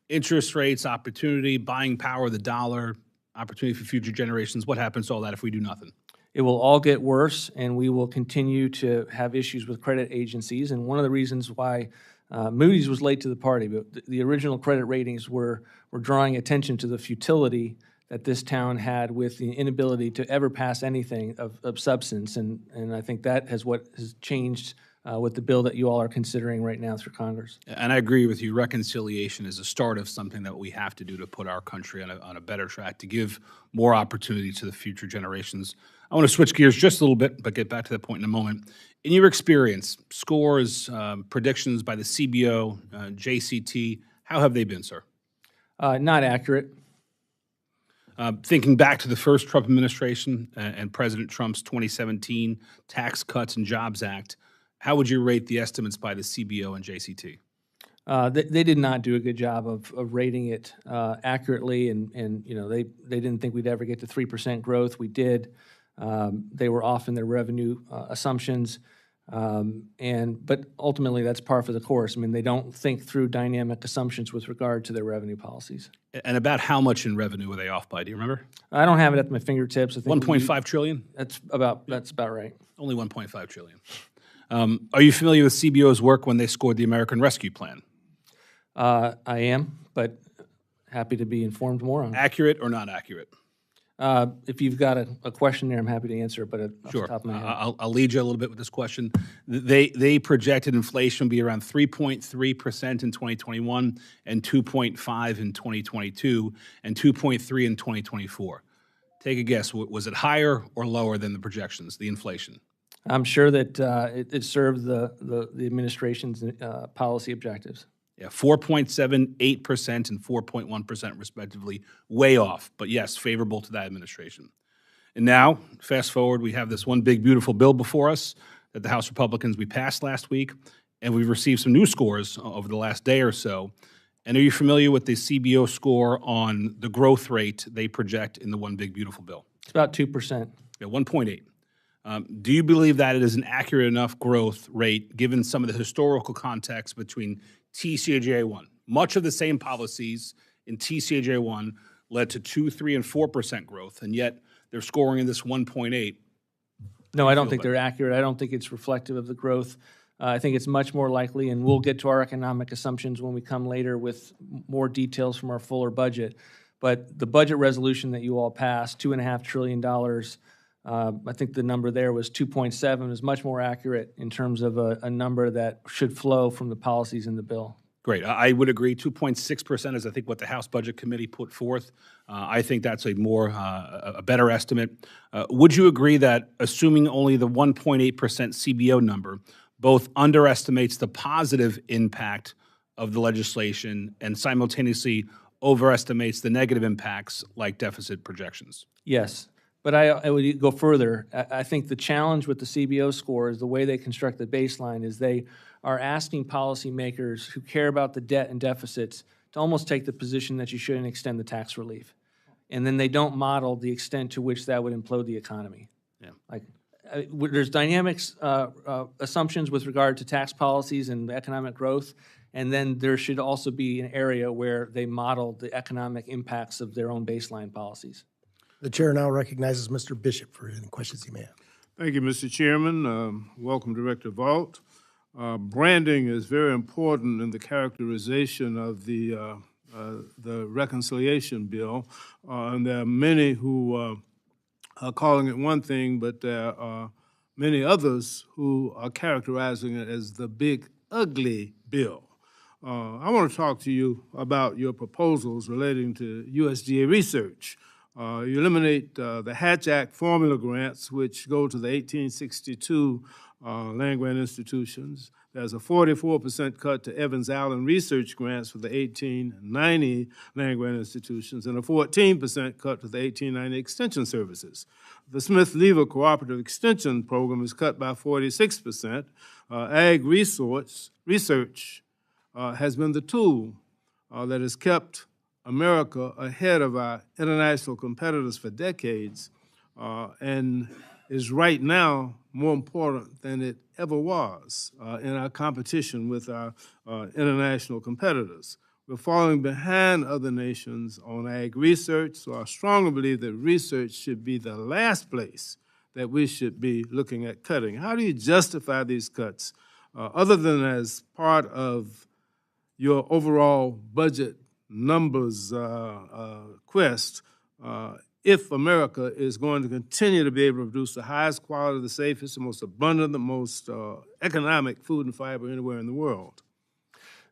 interest rates, opportunity, buying power, the dollar, opportunity for future generations? What happens to all that if we do nothing? It will all get worse, and we will continue to have issues with credit agencies. And one of the reasons why Moody's was late to the party, but the original credit ratings were drawing attention to the futility that this town had with the inability to ever pass anything of substance. And I think that what has changed with the bill that you all are considering right now through Congress. And I agree with you. Reconciliation is a start of something that we have to do to put our country on a better track, to give more opportunity to the future generations. I want to switch gears just a little bit, but get back to that point in a moment. In your experience, scores, predictions by the CBO, JCT, how have they been, sir? Not accurate. Thinking back to the first Trump administration and President Trump's 2017 Tax Cuts and Jobs Act, how would you rate the estimates by the CBO and JCT? They did not do a good job of rating it accurately, and you know they didn't think we'd ever get to 3% growth. We did. They were off in their revenue assumptions. But ultimately, that's par for the course. I mean, they don't think through dynamic assumptions with regard to their revenue policies. And about how much in revenue were they off by? Do you remember? I don't have it at my fingertips. I think 1.5 trillion? That's about right. Only 1.5 trillion. Are you familiar with CBO's work when they scored the American Rescue Plan? I am, but happy to be informed more on it. Accurate or not accurate? If you've got a question there, I'm happy to answer it, but off the Sure. top of my head. I'll lead you a little bit with this question. They projected inflation would be around 3.3% in 2021 and 2.5 in 2022 and 2.3 in 2024. Take a guess. Was it higher or lower than the projections, the inflation? I'm sure that it served the administration's policy objectives. Yeah, 4.78% and 4.1% respectively, way off, but yes, favorable to that administration. And now, fast forward, we have this one big, beautiful bill before us that the House Republicans we passed last week, and we've received some new scores over the last day or so. And are you familiar with the CBO score on the growth rate they project in the one big, beautiful bill? It's about 2%. Yeah, 1.8. Do you believe that it is an accurate enough growth rate given some of the historical context between TCJA1? Much of the same policies in TCJA1 led to 2%, 3%, and 4% growth, and yet they're scoring in this 1.8. No, I don't think they're accurate. I don't think it's reflective of the growth. I think it's much more likely, and we'll get to our economic assumptions when we come later with more details from our fuller budget. But the budget resolution that you all passed, $2.5 trillion, I think the number there was 2.7, is much more accurate in terms of a number that should flow from the policies in the bill. Great. I would agree. 2.6% is, I think, what the House Budget Committee put forth. I think that's a better estimate. Would you agree that assuming only the 1.8% CBO number both underestimates the positive impact of the legislation and simultaneously overestimates the negative impacts like deficit projections? Yes. But I would go further. I think the challenge with the CBO score is the way they construct the baseline is they are asking policymakers who care about the debt and deficits to almost take the position that you shouldn't extend the tax relief. And then they don't model the extent to which that would implode the economy. Yeah. Like, there's dynamics assumptions with regard to tax policies and economic growth, and then there should also be an area where they model the economic impacts of their own baseline policies. The chair now recognizes Mr. Bishop for any questions he may have. Thank you, Mr. Chairman. Welcome, Director Vought. Branding is very important in the characterization of the reconciliation bill, and there are many who are calling it one thing, but there are many others who are characterizing it as the big, ugly bill. I want to talk to you about your proposals relating to USDA research. You eliminate the Hatch Act formula grants, which go to the 1862 land-grant institutions. There's a 44% cut to Evans Allen research grants for the 1890 land-grant institutions and a 14% cut to the 1890 extension services. The Smith-Lever Cooperative Extension Program is cut by 46%. Ag research has been the tool that has kept America ahead of our international competitors for decades and is right now more important than it ever was in our competition with our international competitors. We're falling behind other nations on ag research, so I strongly believe that research should be the last place that we should be looking at cutting. How do you justify these cuts other than as part of your overall budget numbers quest, if America is going to continue to be able to produce the highest quality, the safest, the most abundant, the most economic food and fiber anywhere in the world?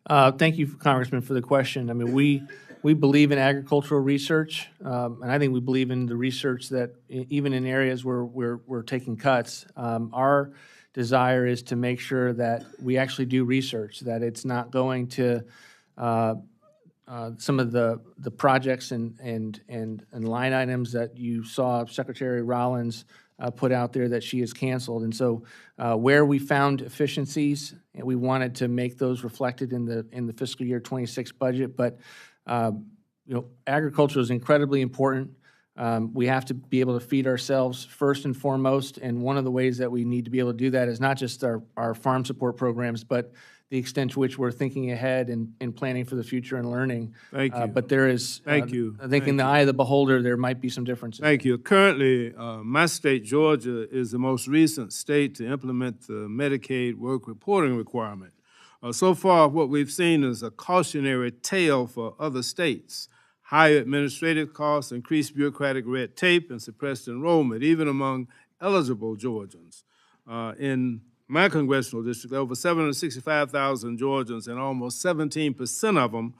Thank you, Congressman, for the question. I mean, we believe in agricultural research, and I think we believe in the research that even in areas where we're taking cuts, our desire is to make sure that we actually do research, that it's not going to some of the projects and line items that you saw Secretary Rollins put out there that she has canceled. And so where we found efficiencies, and we wanted to make those reflected in the fiscal year 26 budget. But agriculture is incredibly important. We have to be able to feed ourselves first and foremost, and one of the ways that we need to be able to do that is not just our farm support programs, but the extent to which we're thinking ahead and planning for the future and learning. Thank you. But there is, Thank you. I think in the eye of the beholder, there might be some differences. Thank you. Currently, my state, Georgia, is the most recent state to implement the Medicaid work reporting requirement. So far, what we've seen is a cautionary tale for other states. Higher administrative costs, increased bureaucratic red tape, and suppressed enrollment, even among eligible Georgians. In my congressional district, over 765,000 Georgians, and almost 17% of them,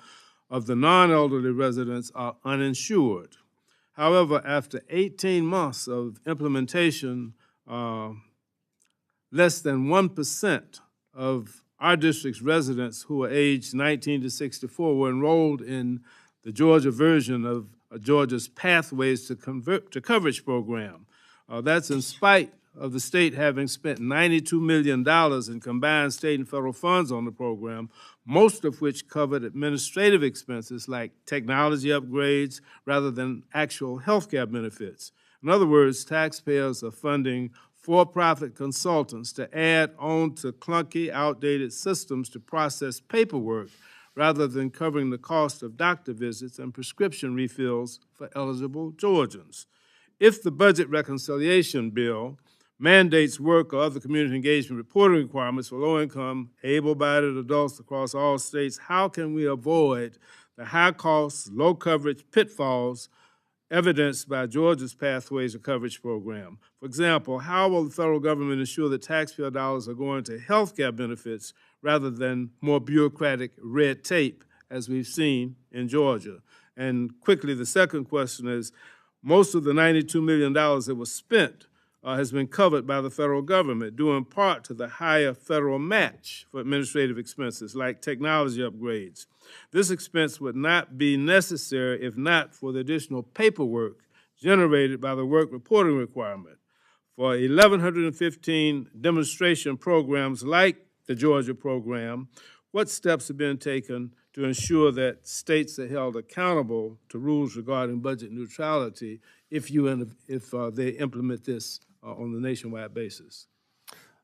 of the non-elderly residents, are uninsured. However, after 18 months of implementation, less than 1% of our district's residents who are aged 19 to 64 were enrolled in the Georgia version of Georgia's Pathways to Coverage program. That's in spite of the state having spent $92 million in combined state and federal funds on the program, most of which covered administrative expenses like technology upgrades rather than actual health care benefits. In other words, taxpayers are funding for-profit consultants to add on to clunky, outdated systems to process paperwork rather than covering the cost of doctor visits and prescription refills for eligible Georgians. If the budget reconciliation bill mandates work or other community engagement reporting requirements for low-income, able-bodied adults across all states, how can we avoid the high costs, low coverage pitfalls evidenced by Georgia's Pathways to Coverage program? For example, how will the federal government ensure that taxpayer dollars are going to health care benefits rather than more bureaucratic red tape, as we've seen in Georgia? And quickly, the second question is, most of the $92 million that was spent has been covered by the federal government, due in part to the higher federal match for administrative expenses like technology upgrades. This expense would not be necessary if not for the additional paperwork generated by the work reporting requirement. For 1,115 demonstration programs like the Georgia program, what steps have been taken to ensure that states are held accountable to rules regarding budget neutrality if they implement this on the nationwide basis?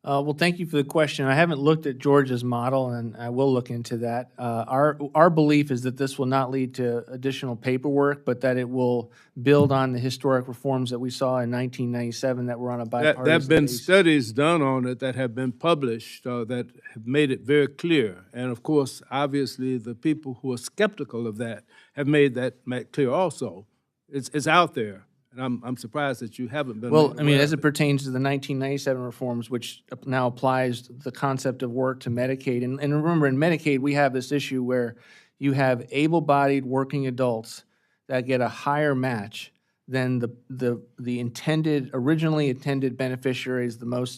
Well, thank you for the question. I haven't looked at Georgia's model, and I will look into that. Our belief is that this will not lead to additional paperwork, but that it will build on the historic reforms that we saw in 1997 that were on a bipartisan There have been basis. studies done on it that have been published that have made it very clear. And of course, obviously, the people who are skeptical of that have made that clear also. It's out there. And I'm surprised that you haven't been. Well, I mean, as it pertains to the 1997 reforms, which now applies the concept of work to Medicaid. And remember, in Medicaid, we have this issue where you have able-bodied working adults that get a higher match than the originally intended beneficiaries, the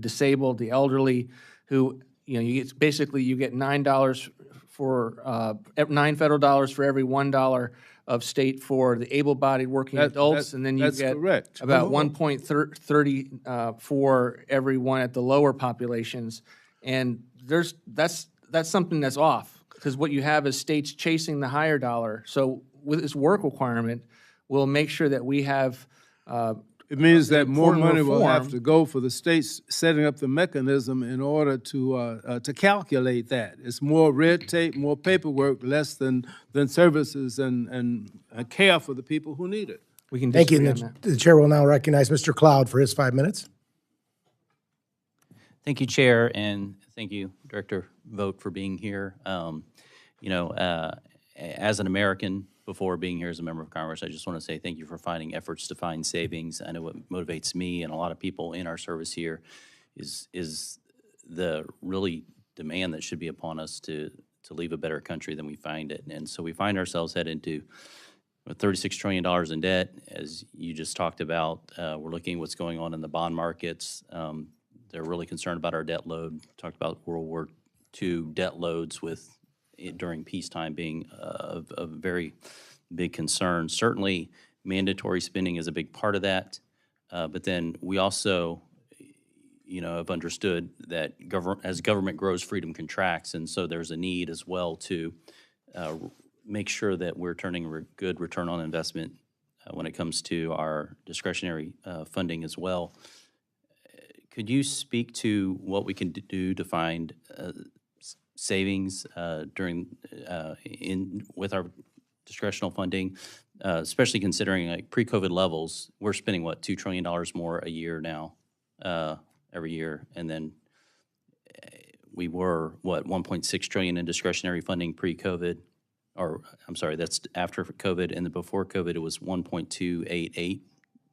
disabled, the elderly, who, you get $9 for $9 federal dollars for every $1 of state for the able-bodied working adults, and then you get correct. about 1.30 for every one at the lower populations. And that's something that's off, because what you have is states chasing the higher dollar. So with this work requirement, we'll make sure that we have it means that more money will reform. have to go for the states setting up the mechanism in order to calculate that. It's more red tape, more paperwork, less than services and care for the people who need it. We can Thank you. disagree on And that. the chair will now recognize Mr. Cloud for his 5 minutes. Thank you, Chair, and thank you, Director Vought, for being here. As an American, before being here as a member of Congress, I just want to say thank you for finding efforts to find savings. I know what motivates me and a lot of people in our service here is the really demand that should be upon us to leave a better country than we find it. And so we find ourselves headed to $36 trillion in debt, as you just talked about. We're looking at what's going on in the bond markets. They're really concerned about our debt load. Talked about World War II debt loads during peacetime being a very big concern. Certainly, mandatory spending is a big part of that. But then we also, have understood that as government grows, freedom contracts, and so there's a need as well to make sure that we're turning a good return on investment when it comes to our discretionary funding as well. Could you speak to what we can do to find savings with our discretional funding, especially considering like pre-COVID levels? We're spending what, $2 trillion more a year now, every year, and then we were what, 1.6 trillion in discretionary funding pre-COVID, or I'm sorry, that's after COVID, and then before COVID it was 1.288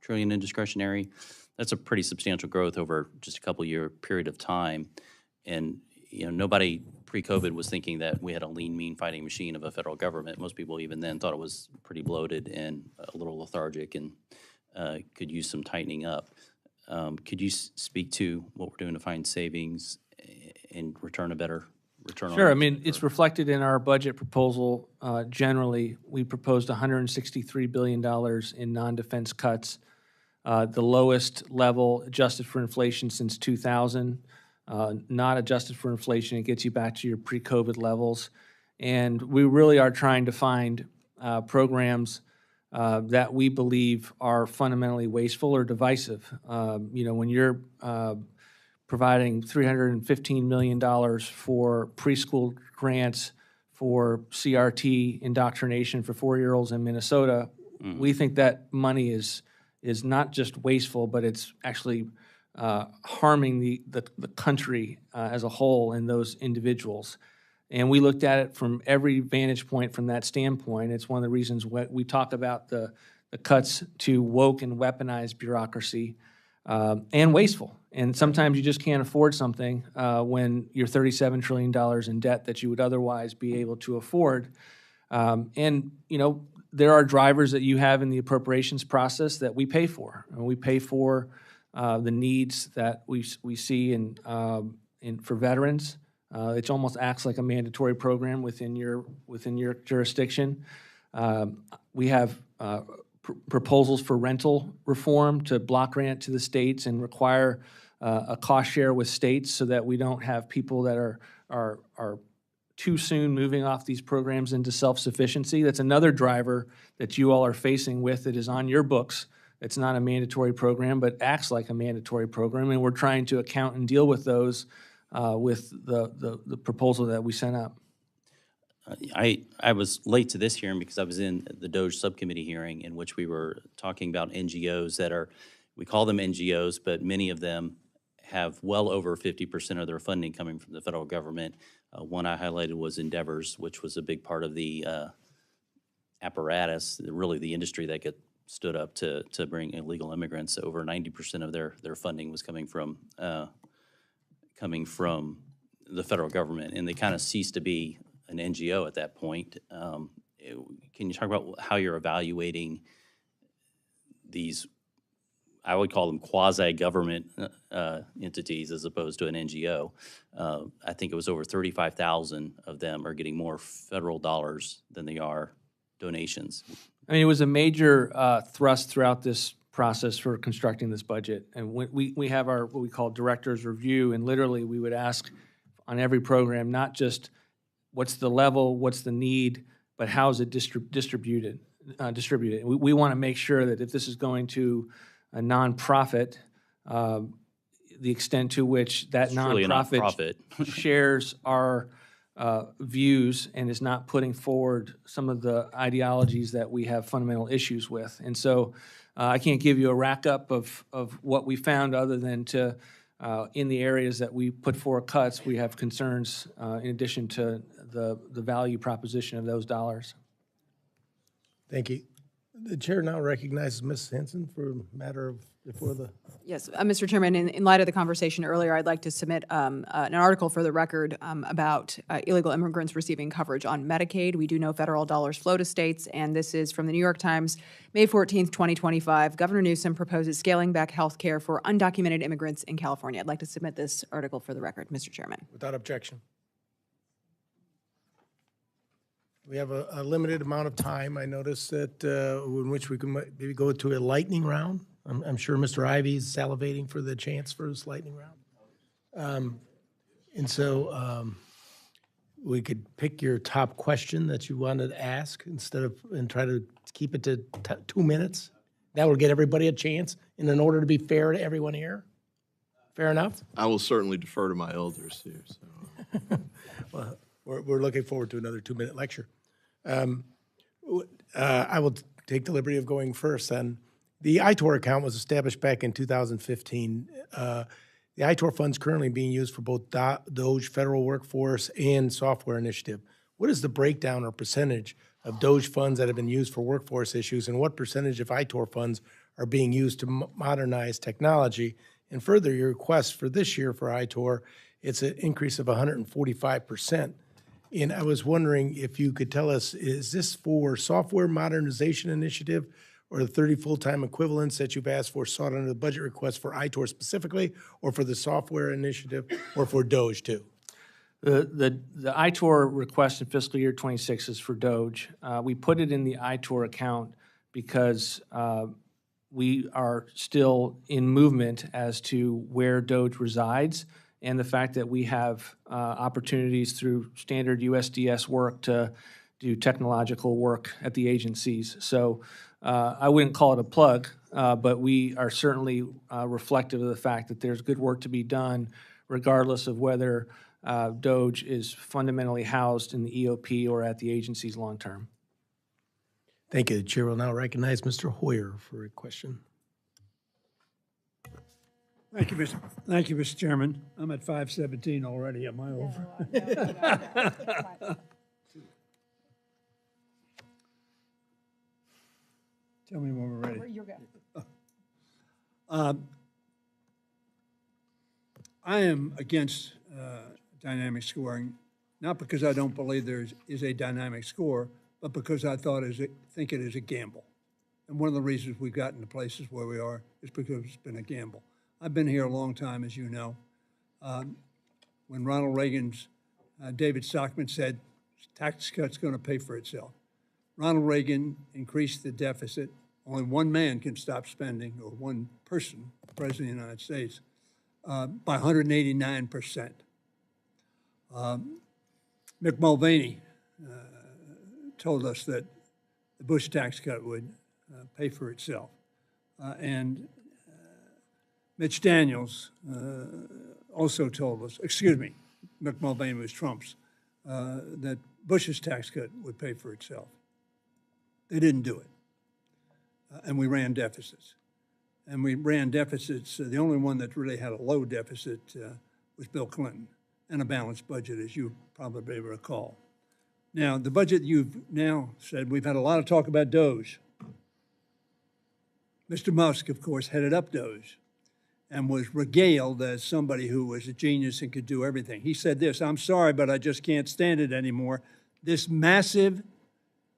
trillion in discretionary. That's a pretty substantial growth over just a couple year period of time, and nobody pre-COVID was thinking that we had a lean, mean fighting machine of a federal government. Most people even then thought it was pretty bloated and a little lethargic and could use some tightening up. Could you speak to what we're doing to find savings and return a better return on? Sure. I mean, it's reflected in our budget proposal. Generally, we proposed $163 billion in non-defense cuts, the lowest level adjusted for inflation since 2000. Not adjusted for inflation, it gets you back to your pre-COVID levels. And we really are trying to find programs that we believe are fundamentally wasteful or divisive. When you're providing $315 million for preschool grants for CRT indoctrination for 4-year-olds in Minnesota, we think that money is not just wasteful, but it's actually harming the country as a whole and those individuals. And we looked at it from every vantage point from that standpoint. It's one of the reasons we talk about the cuts to woke and weaponized bureaucracy and wasteful. And sometimes you just can't afford something when you're $37 trillion in debt that you would otherwise be able to afford. There are drivers that you have in the appropriations process that we pay for. And we pay for the needs that we see for veterans. It almost acts like a mandatory program within your jurisdiction. We have proposals for rental reform to block grant to the states and require a cost share with states so that we don't have people that are too soon moving off these programs into self-sufficiency. That's another driver that you all are facing with that is on your books. It's not a mandatory program, but acts like a mandatory program, and we're trying to account and deal with those with the proposal that we sent up. I was late to this hearing because I was in the DOGE subcommittee hearing in which we were talking about NGOs that are, we call them NGOs, but many of them have well over 50% of their funding coming from the federal government. One I highlighted was Endeavors, which was a big part of the apparatus, really the industry that stood up to bring illegal immigrants. Over 90% of their funding was coming from the federal government, and they kind of ceased to be an NGO at that point. Can you talk about how you're evaluating these, I would call them quasi-government entities as opposed to an NGO? I think it was over 35,000 of them are getting more federal dollars than they are donations. I mean, it was a major thrust throughout this process for constructing this budget. And we have our what we call director's review, and literally we would ask on every program, not just what's the level, what's the need, but how is it distributed. We want to make sure that if this is going to a nonprofit, the extent to which that nonprofit shares our views and is not putting forward some of the ideologies that we have fundamental issues with. And so I can't give you a rack-up of what we found other than to, in the areas that we put forward cuts, we have concerns in addition to the value proposition of those dollars. Thank you. The chair now recognizes Ms. Henson for a matter of before the. Yes, Mr. Chairman, in light of the conversation earlier, I'd like to submit an article for the record about illegal immigrants receiving coverage on Medicaid. We do know federal dollars flow to states, and this is from the New York Times, May 14th, 2025. Governor Newsom proposes scaling back health care for undocumented immigrants in California. I'd like to submit this article for the record, Mr. Chairman. Without objection. We have a limited amount of time. I noticed that in which we can maybe go to a lightning round. I'm sure Mr. Ivey is salivating for the chance for this lightning round. And so we could pick your top question that you wanted to ask and try to keep it to 2 minutes. That will get everybody a chance, and in order to be fair to everyone here. Fair enough? I will certainly defer to my elders here, so. Well, we're looking forward to another 2-minute lecture. I will take the liberty of going first then. The ITOR account was established back in 2015. The ITOR funds currently being used for both DOGE federal workforce and software initiative. What is the breakdown or percentage of DOGE funds that have been used for workforce issues, and what percentage of ITOR funds are being used to modernize technology? And further, your request for this year for ITOR, it's an increase of 145%. And I was wondering if you could tell us, is this for software modernization initiative or the 30 full-time equivalents that you've asked for sought under the budget request for ITOR specifically, or for the software initiative, or for DOGE too? The ITOR request in fiscal year 26 is for DOGE. We put it in the ITOR account because we are still in movement as to where DOGE resides, and the fact that we have opportunities through standard USDS work to do technological work at the agencies. So I wouldn't call it a plug, but we are certainly reflective of the fact that there's good work to be done regardless of whether DOGE is fundamentally housed in the EOP or at the agencies long-term. Thank you. The chair will now recognize Mr. Hoyer for a question. Thank you, Mr. Chairman. I'm at 5:17 already. Am I over? Tell me when we're ready. You're good. I am against dynamic scoring, not because I don't believe there is a dynamic score, but because I think it is a gamble. And one of the reasons we've gotten to places where we are is because it's been a gamble. I've been here a long time, as you know. When Ronald Reagan's David Stockman said, tax cut's going to pay for itself. Ronald Reagan increased the deficit. Only one man can stop spending, or one person, the President of the United States, by 189%. Mick Mulvaney told us that the Bush tax cut would pay for itself. And Mitch Daniels also told us, Mick Mulvaney was Trump's, that Bush's tax cut would pay for itself. They didn't do it. And we ran deficits. And we ran deficits, the only one that really had a low deficit was Bill Clinton, and a balanced budget, as you probably recall. Now, the budget you've now said, we've had a lot of talk about DOGE. Mr. Musk, of course, headed up DOGE and was regaled as somebody who was a genius and could do everything. He said this, "I'm sorry, but I just can't stand it anymore. This massive,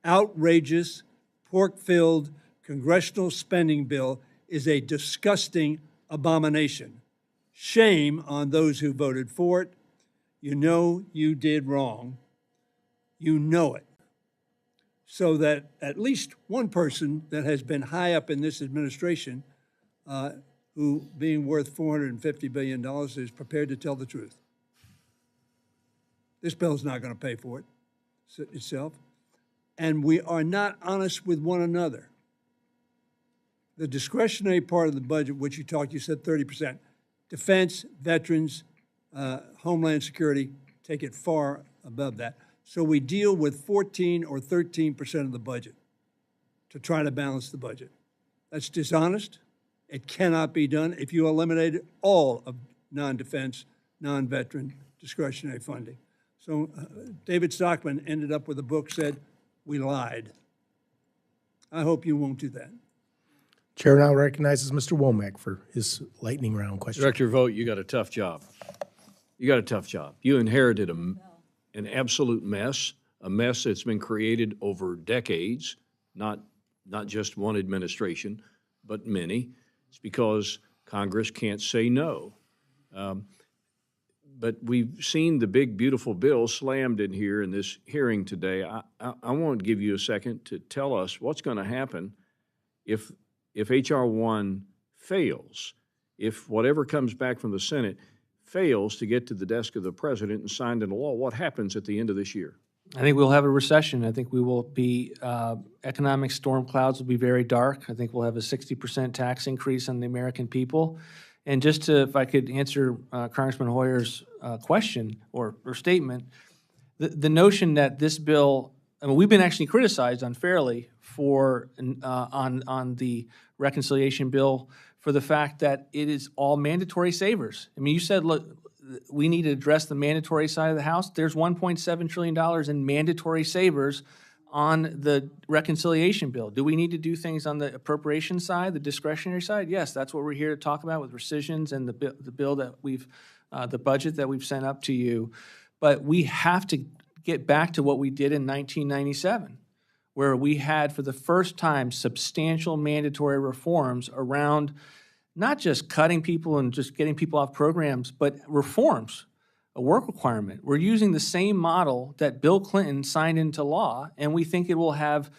outrageous, pork-filled congressional spending bill is a disgusting abomination. Shame on those who voted for it. You know you did wrong. You know it." So that at least one person that has been high up in this administration, who being worth $450 billion, is prepared to tell the truth. This bill is not going to pay for it itself. And we are not honest with one another. The discretionary part of the budget, which you said 30%. Defense, veterans, Homeland Security, take it far above that. So we deal with 14 or 13% of the budget to try to balance the budget. That's dishonest. It cannot be done if you eliminated all of non-defense, non-veteran discretionary funding. So David Stockman ended up with a book said, "We lied." I hope you won't do that. Chair now recognizes Mr. Womack for his lightning round question. Director Vought, you got a tough job. You got a tough job. You inherited an absolute mess, a mess that's been created over decades, not just one administration, but many. It's because Congress can't say no. But we've seen the big, beautiful bill slammed in here in this hearing today. I want to give you a second to tell us what's going to happen if H.R. 1 fails, if whatever comes back from the Senate fails to get to the desk of the president and signed into law, what happens at the end of this year? I think we'll have a recession. I think we will be, economic storm clouds will be very dark. I think we'll have a 60% tax increase on the American people. And just to, if I could answer Congressman Hoyer's question or statement, the notion that this bill, I mean, we've been actually criticized unfairly for, on the reconciliation bill for the fact that it is all mandatory savers. I mean, you said, look, we need to address the mandatory side of the House. There's $1.7 trillion in mandatory savers on the reconciliation bill. Do we need to do things on the appropriation side, the discretionary side? Yes, that's what we're here to talk about with rescissions and the bill that we've, the budget that we've sent up to you. But we have to get back to what we did in 1997, where we had, for the first time, substantial mandatory reforms around not just cutting people and just getting people off programs, but reforms, a work requirement. We're using the same model that Bill Clinton signed into law, and we think it will have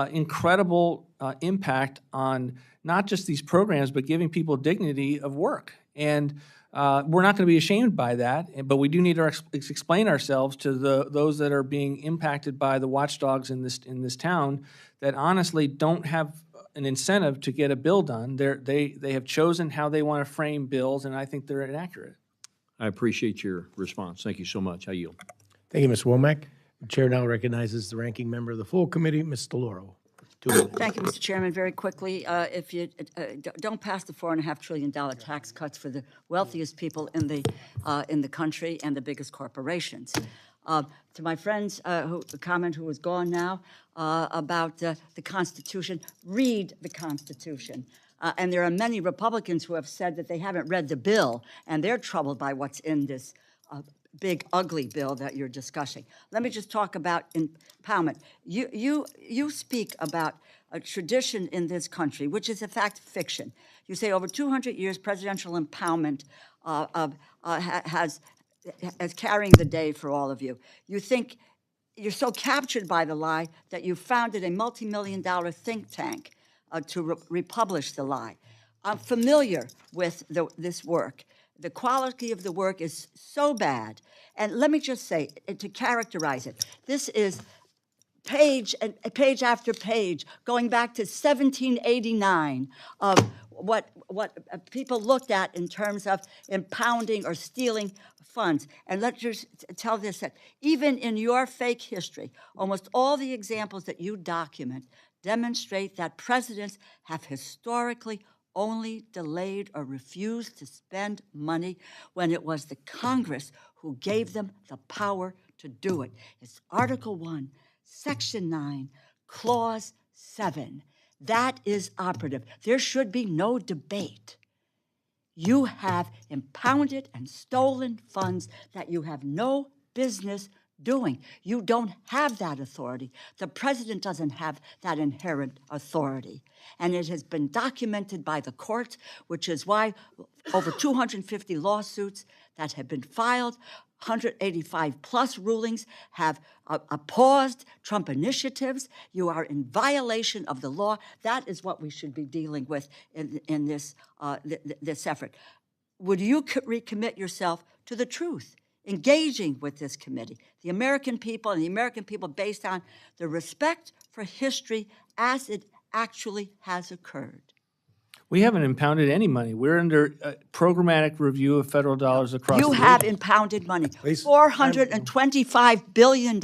incredible impact on not just these programs, but giving people dignity of work. And we're not going to be ashamed by that, but we do need to explain ourselves to those that are being impacted by the watchdogs in this town that honestly don't have an incentive to get a bill done. They have chosen how they want to frame bills, and I think they're inaccurate. I appreciate your response. Thank you so much. I yield. Thank you, Mr. Womack. The chair now recognizes the ranking member of the full committee, Ms. DeLauro. 2 minutes. Thank you, Mr. Chairman. Very quickly, if you don't pass the $4.5 trillion tax cuts for the wealthiest people in the country and the biggest corporations. To my friends who was gone now about the Constitution, read the Constitution. And there are many Republicans who have said that they haven't read the bill, and they're troubled by what's in this big, ugly bill that you're discussing. Let me just talk about empowerment. You speak about a tradition in this country, which is in fact fiction. You say over 200 years, presidential empowerment has carrying the day for all of you. You think you're so captured by the lie that you founded a multi-million-dollar think tank to republish the lie. I'm familiar with this work. The quality of the work is so bad. And let me just say, to characterize it, this is page after page, going back to 1789 of what people looked at in terms of impounding or stealing funds. And let's just tell this, that even in your fake history, almost all the examples that you document demonstrate that presidents have historically only delayed or refused to spend money when it was the Congress who gave them the power to do it. It's Article 1, Section 9, Clause 7. That is operative. There should be no debate. You have impounded and stolen funds that you have no business doing. You don't have that authority. The president doesn't have that inherent authority. And it has been documented by the courts, which is why over 250 lawsuits that have been filed, 185 plus rulings have paused Trump initiatives. You are in violation of the law. That is what we should be dealing with in this effort. Would you recommit yourself to the truth? Engaging with this committee, the American people, and the American people based on the respect for history as it actually has occurred. We haven't impounded any money. We're under programmatic review of federal dollars across the You nation. have impounded money, $425 billion.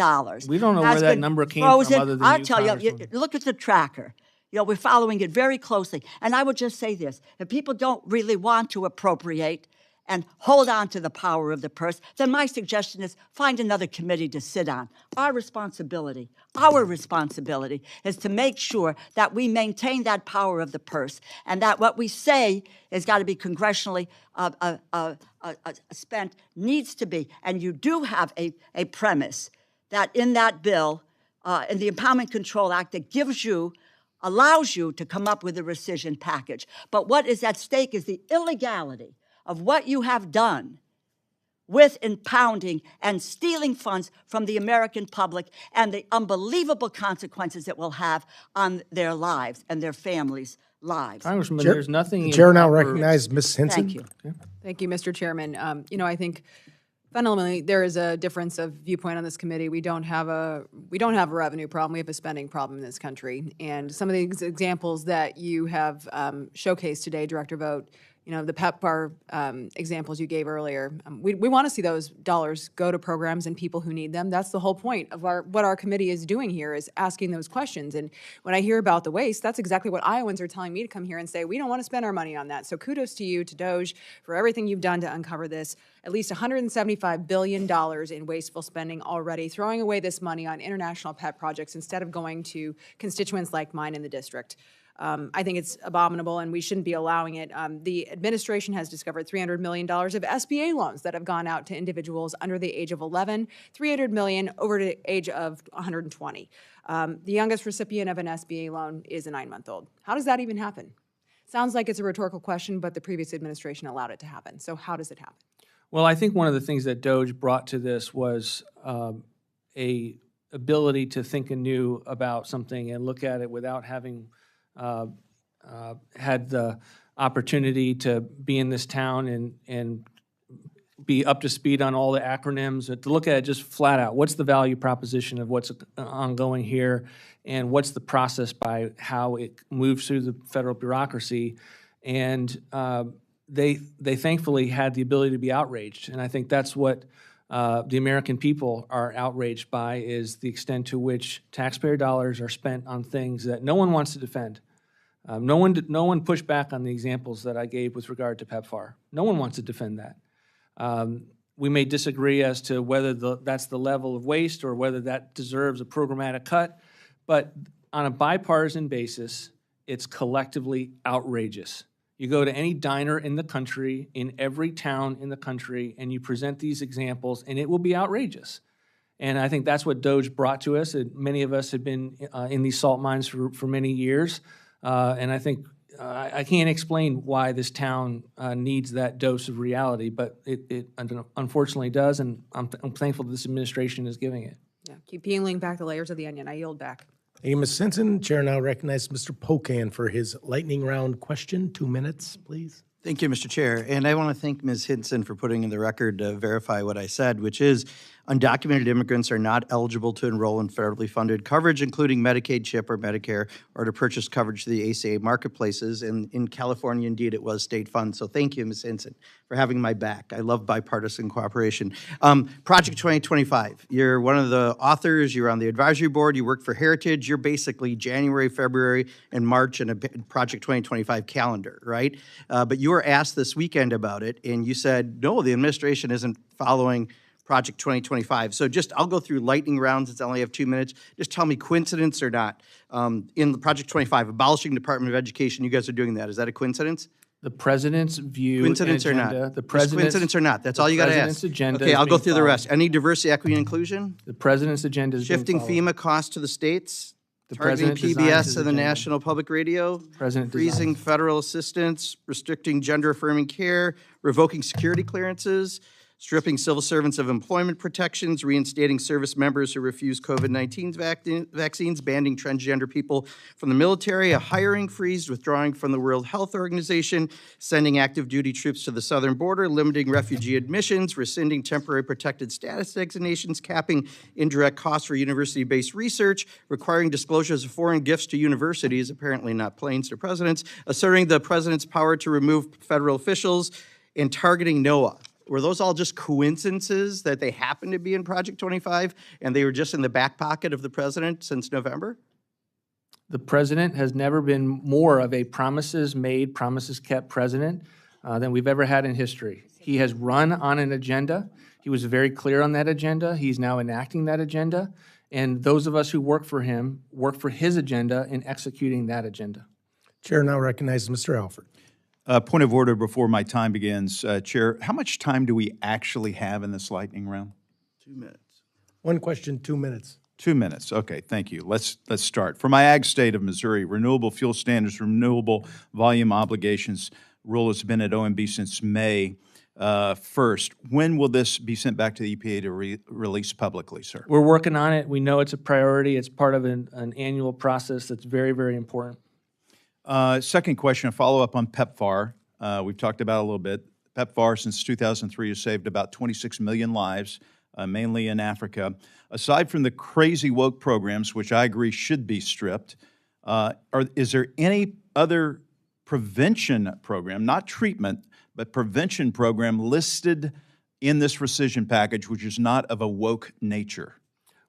We don't know where that number came from other than I'll you, tell you, Congresswoman. look at the tracker. You know, we're following it very closely. And I would just say this, if people don't really want to appropriate and hold on to the power of the purse, then my suggestion is find another committee to sit on. Our responsibility is to make sure that we maintain that power of the purse and that what we say has got to be congressionally spent needs to be. And you do have a premise that in that bill, in the Empowerment Control Act, that allows you to come up with a rescission package. But what is at stake is the illegality of what you have done with impounding and stealing funds from the American public and the unbelievable consequences it will have on their lives and their families lives. Congressman, Chair- there's nothing. The chair now improper- recognizes Ms. Henson. Thank you. Thank you, Mr. Chairman. I think fundamentally, there is a difference of viewpoint on this committee. We don't have a revenue problem. We have a spending problem in this country. And some of the examples that you have showcased today, Director Vought, the PEPFAR examples you gave earlier, we want to see those dollars go to programs and people who need them. That's the whole point of what our committee is doing here, is asking those questions. And when I hear about the waste, that's exactly what Iowans are telling me to come here and say, we don't want to spend our money on that. So kudos to you, to DOGE, for everything you've done to uncover this. At least $175 billion in wasteful spending already, throwing away this money on international pet projects instead of going to constituents like mine in the district. I think it's abominable, and we shouldn't be allowing it. The administration has discovered $300 million of SBA loans that have gone out to individuals under the age of 11, $300 million over the age of 120. The youngest recipient of an SBA loan is a 9-month-old. How does that even happen? Sounds like it's a rhetorical question, but the previous administration allowed it to happen. So how does it happen? Well, I think one of the things that DOGE brought to this was a ability to think anew about something and look at it without having had the opportunity to be in this town and be up to speed on all the acronyms, to look at it just flat out. What's the value proposition of what's ongoing here, and what's the process by how it moves through the federal bureaucracy? And they thankfully had the ability to be outraged, and I think that's what the American people are outraged by, is the extent to which taxpayer dollars are spent on things that no one wants to defend. No one pushed back on the examples that I gave with regard to PEPFAR. No one wants to defend that. We may disagree as to whether that's the level of waste or whether that deserves a programmatic cut, but on a bipartisan basis, it's collectively outrageous. You go to any diner in the country, in every town in the country, and you present these examples, and it will be outrageous. And I think that's what DOGE brought to us. And many of us have been in these salt mines for many years. And I think I can't explain why this town needs that dose of reality, but it unfortunately does, and I'm thankful that this administration is giving it. Yeah, keep peeling back the layers of the onion. I yield back. Thank you, Ms. Henson. Chair now recognizes Mr. Pocan for his lightning round question. 2 minutes, please. Thank you, Mr. Chair. And I want to thank Ms. Hinson for putting in the record to verify what I said, which is undocumented immigrants are not eligible to enroll in federally funded coverage, including Medicaid, CHIP, or Medicare, or to purchase coverage through the ACA marketplaces. And in California, indeed, it was state funds. So thank you, Ms. Hinson, for having my back. I love bipartisan cooperation. Project 2025, you're one of the authors. You're on the advisory board. You work for Heritage. You're basically January, February, and March in a Project 2025 calendar, right? But you were asked this weekend about it, and you said, no, the administration isn't following Project 2025. So I'll go through lightning rounds since I only have 2 minutes. Just tell me coincidence or not. In the Project 25, abolishing Department of Education, you guys are doing that. Is that a coincidence? The president's view Coincidence or agenda, not? the Just president's coincidence or not? That's all you got to ask. president's agenda Okay, is I'll go being through the rest. followed. Any diversity, equity, and inclusion? The president's agenda is being Shifting followed. FEMA costs to the states? The Targeting president designs PBS his and the agenda. National Public Radio? President Freezing designs. federal assistance? Restricting gender-affirming care? Revoking security clearances? Stripping civil servants of employment protections, reinstating service members who refuse COVID-19 vaccines, banning transgender people from the military, a hiring freeze, withdrawing from the World Health Organization, sending active duty troops to the southern border, limiting refugee admissions, rescinding temporary protected status designations, capping indirect costs for university-based research, requiring disclosures of foreign gifts to universities, apparently not planes to presidents, asserting the president's power to remove federal officials, and targeting NOAA. Were those all just coincidences that they happened to be in Project 25 and they were just in the back pocket of the president since November? The president has never been more of a promises made, promises kept president than we've ever had in history. He has run on an agenda. He was very clear on that agenda. He's now enacting that agenda. And those of us who work for him work for his agenda in executing that agenda. Chair now recognizes Mr. Alford. Point of order before my time begins. Chair, how much time do we actually have in this lightning round? 2 minutes. One question, 2 minutes. 2 minutes. Okay, thank you. Let's start. For my ag state of Missouri, renewable fuel standards, renewable volume obligations rule has been at OMB since May 1st. When will this be sent back to the EPA to release publicly, sir? We're working on it. We know it's a priority. It's part of an annual process that's very, very important. Second question, a follow-up on PEPFAR. We've talked about it a little bit. PEPFAR, since 2003, has saved about 26 million lives, mainly in Africa. Aside from the crazy woke programs, which I agree should be stripped, is there any other prevention program, not treatment, but prevention program listed in this rescission package which is not of a woke nature?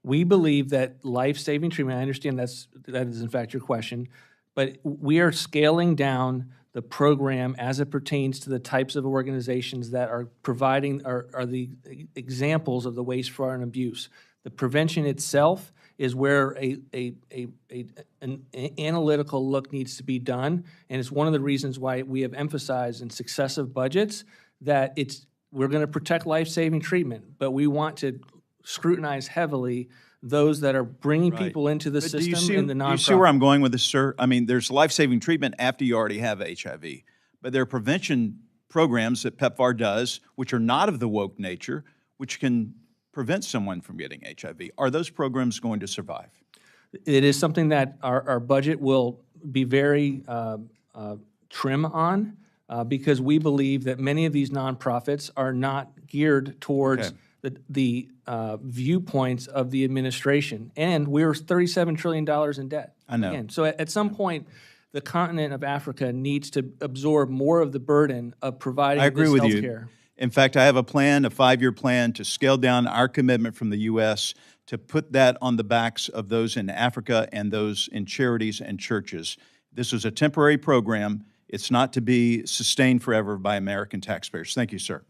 We believe that life-saving treatment, I understand that is in fact your question, but we are scaling down the program as it pertains to the types of organizations that are providing, are the examples of the waste, fraud, and abuse. The prevention itself is where an analytical look needs to be done, and it's one of the reasons why we have emphasized in successive budgets that we're going to protect life-saving treatment, but we want to scrutinize heavily those that are bringing people into the system in the nonprofit. Do you see where I'm going with this, sir? I mean, there's life-saving treatment after you already have HIV, but there are prevention programs that PEPFAR does, which are not of the woke nature, which can prevent someone from getting HIV. Are those programs going to survive? It is something that our budget will be very trim on because we believe that many of these nonprofits are not geared towards the viewpoints of the administration. And we're $37 trillion in debt. I know. Again, so at some point, the continent of Africa needs to absorb more of the burden of providing this health care. I agree with you. In fact, I have a plan, a 5-year plan, to scale down our commitment from the U.S. to put that on the backs of those in Africa and those in charities and churches. This is a temporary program. It's not to be sustained forever by American taxpayers. Thank you, sir.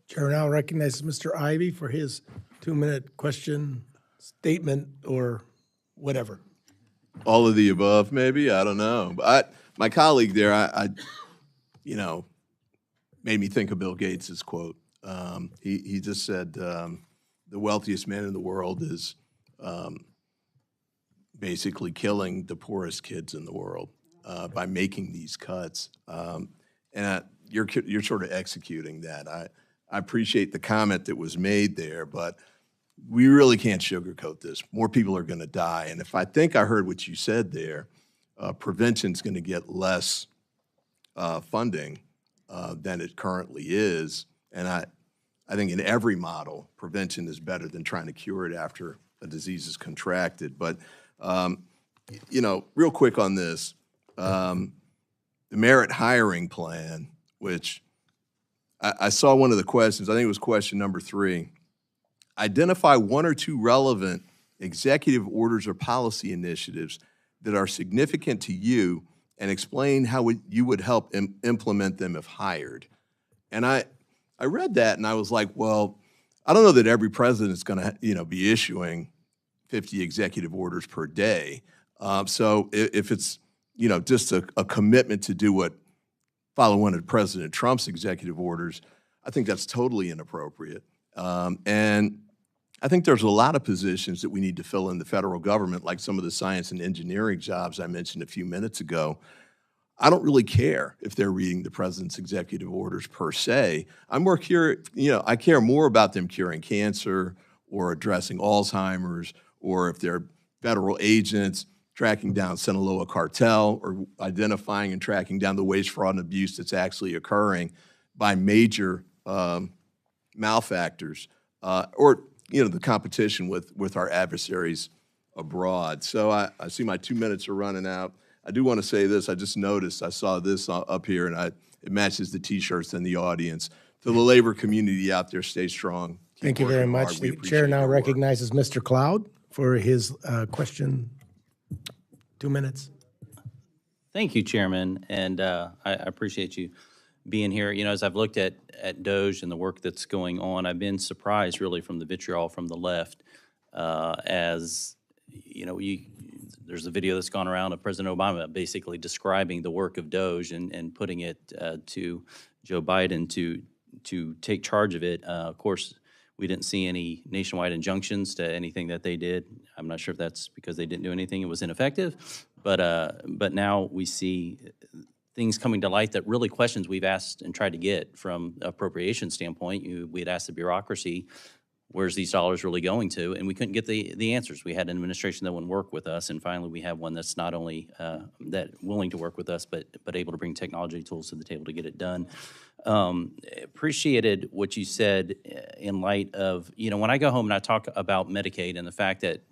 Chair now recognizes Mr. Ivy for his 2-minute question, statement, or whatever. All of the above, maybe? I don't know. But my colleague there, made me think of Bill Gates's quote. He just said, the wealthiest man in the world is basically killing the poorest kids in the world by making these cuts. And you're sort of executing that. I appreciate the comment that was made there, but we really can't sugarcoat this. More people are going to die. And if I think I heard what you said there, prevention's going to get less funding than it currently is. And I think in every model, prevention is better than trying to cure it after a disease is contracted. But, real quick on this, the merit hiring plan, which I saw one of the questions, I think it was question number 3. Identify 1 or 2 relevant executive orders or policy initiatives that are significant to you and explain how you would help implement them if hired. And I read that and I was like, well, I don't know that every president's going to be issuing 50 executive orders per day. So if it's just a commitment to follow one of President Trump's executive orders, I think that's totally inappropriate. And I think there's a lot of positions that we need to fill in the federal government, like some of the science and engineering jobs I mentioned a few minutes ago. I don't really care if they're reading the president's executive orders per se. I'm more curious, I care more about them curing cancer or addressing Alzheimer's, or if they're federal agents tracking down Sinaloa cartel or identifying and tracking down the waste, fraud, and abuse that's actually occurring by major malfactors, or the competition with our adversaries abroad. So I see my 2 minutes are running out. I do want to say this. I just noticed, I saw this up here, and it matches the T-shirts in the audience. To the labor community out there, stay strong. Thank you very much. The chair now recognizes Mr. Cloud for his question. 2 minutes. Thank you, Chairman, and I appreciate you being here. As I've looked at DOGE and the work that's going on, I've been surprised really from the vitriol from the left as, there's a video that's gone around of President Obama basically describing the work of DOGE and putting it to Joe Biden to take charge of it. Of course, we didn't see any nationwide injunctions to anything that they did. I'm not sure if that's because they didn't do anything, it was ineffective. But now we see things coming to light that really questions we've asked and tried to get from appropriation standpoint. We had asked the bureaucracy, where's these dollars really going to? And we couldn't get the answers. We had an administration that wouldn't work with us, and finally we have one that's not only that willing to work with us, but able to bring technology tools to the table to get it done. Appreciated what you said in light of, when I go home and I talk about Medicaid and the fact that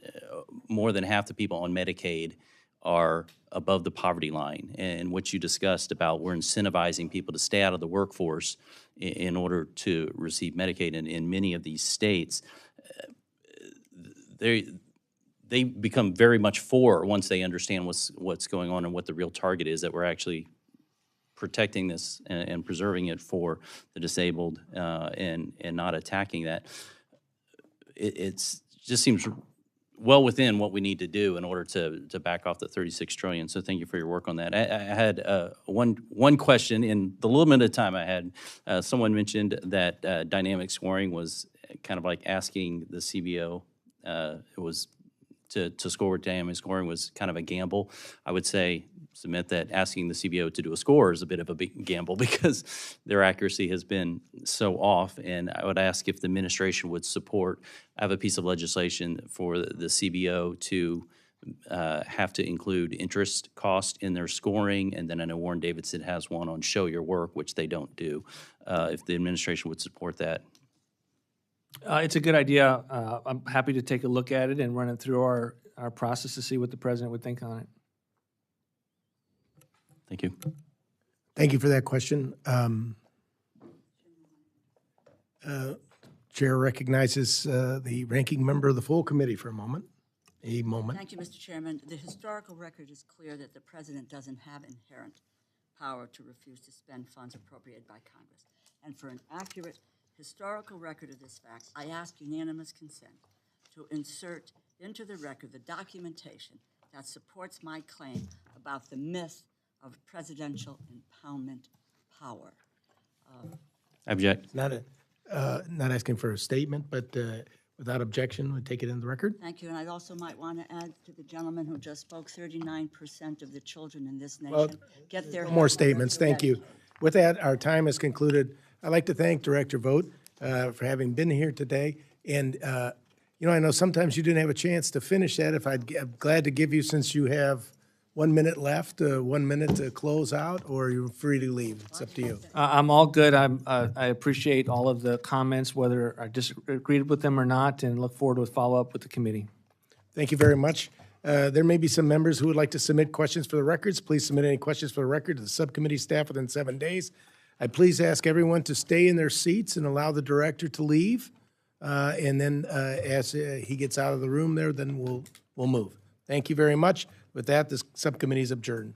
more than half the people on Medicaid are above the poverty line, and what you discussed about we're incentivizing people to stay out of the workforce in order to receive Medicaid in many of these states, they become very much for once they understand what's going on and what the real target is, that we're actually protecting this and preserving it for the disabled and not attacking that. It's just seems well within what we need to do in order to back off the 36 trillion. So thank you for your work on that. I had one question in the little bit of time I had. Someone mentioned that dynamic scoring was kind of like asking the CBO. It was to score with dynamic scoring was kind of a gamble. I would submit that asking the CBO to do a score is a bit of a big gamble because their accuracy has been so off. And I would ask if the administration would support, I have a piece of legislation for the CBO to have to include interest cost in their scoring. And then I know Warren Davidson has one on show your work, which they don't do. If the administration would support that. It's a good idea. I'm happy to take a look at it and run it through our process to see what the president would think on it. Thank you. Thank you for that question. Chair recognizes the ranking member of the full committee for a moment. Thank you, Mr. Chairman. The historical record is clear that the president doesn't have inherent power to refuse to spend funds appropriated by Congress. And for an accurate historical record of this fact, I ask unanimous consent to insert into the record the documentation that supports my claim about the myth of presidential impoundment power. Object. Not asking for a statement, but without objection, we'll take it in the record. Thank you, and I also might want to add to the gentleman who just spoke, 39% of the children in this nation Well, get their no more health statements. Thank you. With that, our time is concluded. I'd like to thank Director Vought for having been here today. And, I know sometimes you didn't have a chance to finish that. I'm glad to give you, since you have 1 minute left, 1 minute to close out, or you're free to leave. It's up to you. I'm all good. I appreciate all of the comments, whether I disagreed with them or not, and look forward to a follow-up with the committee. Thank you very much. There may be some members who would like to submit questions for the records. Please submit any questions for the record to the subcommittee staff within 7 days. I please ask everyone to stay in their seats and allow the director to leave. And then as he gets out of the room there, then we'll move. Thank you very much. With that, this subcommittee is adjourned.